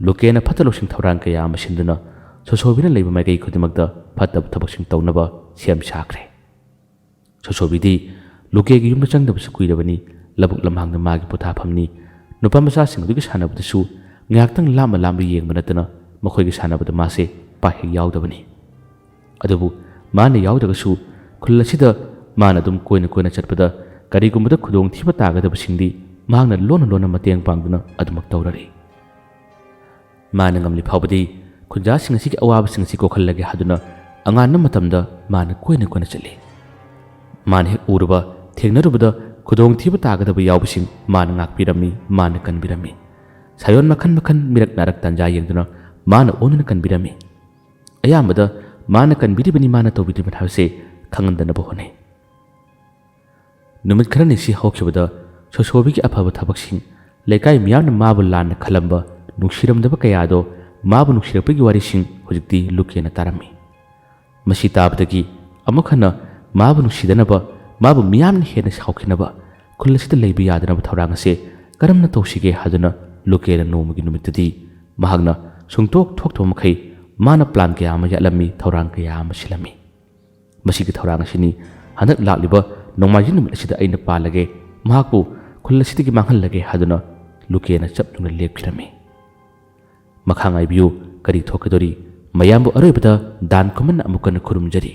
ꯂꯨꯀꯦꯅ ꯐꯠꯇ ꯂꯧꯁꯤꯡ ꯊꯧꯔꯥꯡ ꯀꯌꯥ ꯑꯃ ꯁꯤꯟꯗꯨꯅ ꯁꯣꯁꯣꯕꯤꯅ ꯂꯩꯕ ꯃꯥꯏꯀꯩ ꯈꯨꯗꯤꯡꯃꯛꯇ ꯐꯠꯇꯕ ꯊꯕꯛꯁꯤꯡ ꯇꯧꯅꯕ ꯁꯦꯝ ꯁꯥꯈ꯭ꯔꯦ ꯁꯣꯁꯣꯕꯤꯗꯤ ꯂꯨꯀꯦꯒꯤ ꯌꯨꯝꯗ ꯆꯪꯗꯕꯁꯨ ꯀꯨꯏꯔꯕꯅꯤ ꯂꯧꯕꯨꯛ ꯂꯝꯍꯥꯡꯗ ꯃꯥꯒꯤ ꯄꯣꯊꯥꯐꯝꯅꯤ ꯅꯨꯄꯥ ꯃꯆꯥꯁꯤꯡ ꯑꯗꯨꯒꯤ ꯁꯥꯟꯅꯕꯗꯁꯨ ꯉꯥꯏꯍꯥꯛꯇꯪ ꯂꯥꯝꯅ ꯌꯦꯡꯕ ꯅꯠꯇꯅ ꯃꯈꯣꯏꯒꯤ ꯁꯥꯟꯅꯕꯗ ꯃꯥꯁꯦ ꯄꯥꯛꯍꯦꯛ ꯌꯥꯎꯗꯕꯅꯤ ꯑꯗꯨꯕꯨ ꯃꯥꯅ ꯌꯥꯎꯗ꯭ꯔꯒꯁꯨ ꯈꯨꯜ ꯑꯁꯤꯗ ꯃꯥꯅ ꯑꯗꯨꯝ ꯀꯣꯏꯅ ꯀꯣꯏꯅ ꯆꯠꯄꯗ ꯀꯔꯤꯒꯨꯝꯕꯗ ꯈꯨꯗꯣꯡꯊꯤꯕ ꯇꯥꯒꯗꯕꯁꯤꯡꯗꯤ ꯃꯍꯥꯛꯅ ꯂꯣꯟꯅ ꯃꯇꯦꯡ ꯄꯥꯡꯗꯨꯅ ꯑꯗꯨꯃꯛ ꯇꯧꯔꯔꯤ ꯃꯥꯅ ꯉꯝꯂꯤ ꯐꯥꯎꯕꯗꯤ ꯈꯨꯟꯖꯥꯁꯤꯡ ꯑꯁꯤꯒꯤ ꯑꯋꯥꯕꯁꯤꯡ ꯑꯁꯤ ꯀꯣꯛꯍꯜꯂꯒꯦ ꯍꯥꯏꯗꯨꯅ ꯑꯉꯥꯟꯕ ꯃꯇꯝꯗ ꯃꯥꯅ ꯀꯣꯏꯅ ꯆꯠꯂꯤ ꯃꯥꯅ ꯍꯦꯛ ꯎꯔꯨꯕ ꯊꯦꯡꯅꯔꯨꯕꯗ ꯈꯨꯗꯣꯡꯊꯤꯕ ꯇꯥꯒꯗꯕ ꯌꯥꯎꯕꯁꯤꯡ ꯃꯥꯅ ꯉꯥꯛꯄꯤꯔꯝꯃꯤ ꯃꯥꯅ ꯀꯟꯕꯤꯔꯝꯃꯤ ꯁꯥꯌꯣꯟ ꯃꯈꯟ ꯃꯈꯟ ꯃꯤꯔꯛ ꯅꯥꯔꯛ ꯇꯥꯟꯖꯥ ꯌꯦꯡꯗꯨꯅ ꯃꯥꯅ ꯑꯣꯟꯗꯨꯅ ꯀꯟꯕꯤꯔꯝꯃꯤ ꯑꯌꯥꯝꯕꯗ ꯃꯥꯅ ꯀꯟꯕꯤꯔꯤꯕꯅꯤ ꯃꯥꯅ ꯇꯧꯕꯤꯔꯤꯕꯅꯤ ꯍꯥꯏꯕꯁꯦ ꯈꯪꯍꯟꯗꯅꯕ ꯍꯣꯠꯅꯩ ꯅꯨꯃꯤꯠ ꯈꯔꯅꯤ ꯁꯤ ꯍꯧꯈꯤꯕꯗ ꯁꯣꯁꯣꯕꯤꯒꯤ ꯑꯐꯕ ꯊꯕꯛꯁꯤꯡ ꯂꯩꯀꯥꯏ ꯃꯤꯌꯥꯝꯅ ꯃꯥꯕꯨ ꯂꯥꯟꯅ ꯈꯜꯂꯝꯕ ꯅꯨꯡꯁꯤꯔꯝꯗꯕ ꯀꯌꯥꯗꯣ ꯃꯥꯕꯨ ꯅꯨꯡꯁꯤꯔꯛꯄꯒꯤ ꯋꯥꯔꯤꯁꯤꯡ ꯍꯧꯖꯤꯛꯇꯤ ꯂꯨꯀꯦꯅ ꯇꯥꯔꯝꯃꯤ꯫ ꯃꯁꯤ ꯇꯥꯕꯗꯒꯤ ꯑꯃꯨꯛ ꯍꯟꯅ ꯃꯥꯕꯨ ꯅꯨꯡꯁꯤꯗꯅꯕ, ꯃꯥꯕꯨ ꯃꯤꯌꯥꯝꯅ ꯍꯦꯟꯅ ꯁꯥꯎꯈꯤꯅꯕ ꯈꯨꯜ ꯑꯁꯤꯗ ꯂꯩꯕ ꯌꯥꯗꯅꯕ ꯊꯧꯔꯥꯡ ꯑꯁꯤ ꯀꯔꯝꯅ ꯇꯧꯁꯤꯒꯦ ꯍꯥꯏꯗꯨꯅ ꯂꯨꯀꯦꯅ ꯅꯣꯡꯃꯒꯤ ꯅꯨꯃꯤꯠꯇꯗꯤ ꯃꯍꯥꯛꯅ ꯁꯨꯡꯇꯣꯛ ꯊꯣꯛꯇꯕ ꯃꯈꯩ ꯃꯥꯅ ꯄ꯭ꯂꯥꯟ ꯀꯌꯥ ꯑꯃ ꯌꯥꯠꯂꯝꯃꯤ, ꯊꯧꯔꯥꯡ ꯀꯌꯥ ꯑꯃ ꯁꯤꯜꯂꯝꯃꯤ꯫ ꯃꯁꯤꯒꯤ ꯊꯧꯔꯥꯡ ꯑꯁꯤꯅꯤ ꯍꯟꯗꯛ ꯂꯥꯛꯂꯤꯕ ꯅꯣꯡꯃꯥꯏꯖꯤꯡ ꯅꯨꯃꯤꯠ ꯑꯁꯤꯗ ꯑꯩꯅ ꯄꯥꯜꯂꯒꯦ, ꯃꯍꯥꯛꯄꯨ ꯈꯨꯜ ꯑꯁꯤꯗꯒꯤ ꯃꯥꯡꯍꯜꯂꯒꯦ ꯍꯥꯏꯗꯨꯅ ꯂꯨꯀꯦꯅ ꯆꯞꯇꯨꯅ ꯂꯦꯞꯈꯤꯔꯝꯃꯤ꯫ ꯃꯈꯥ ꯉꯥꯏꯕꯤꯌꯨ ꯀꯔꯤ ꯊꯣꯛꯀꯗꯣꯔꯤ? ꯃꯌꯥꯝꯕꯨ ꯑꯔꯣꯏꯕꯗ ꯗꯥꯟ ꯈꯨꯃꯟꯅ ꯑꯃꯨꯛ ꯍꯟꯅ ꯈꯨꯔꯨꯝꯖꯔꯤ꯫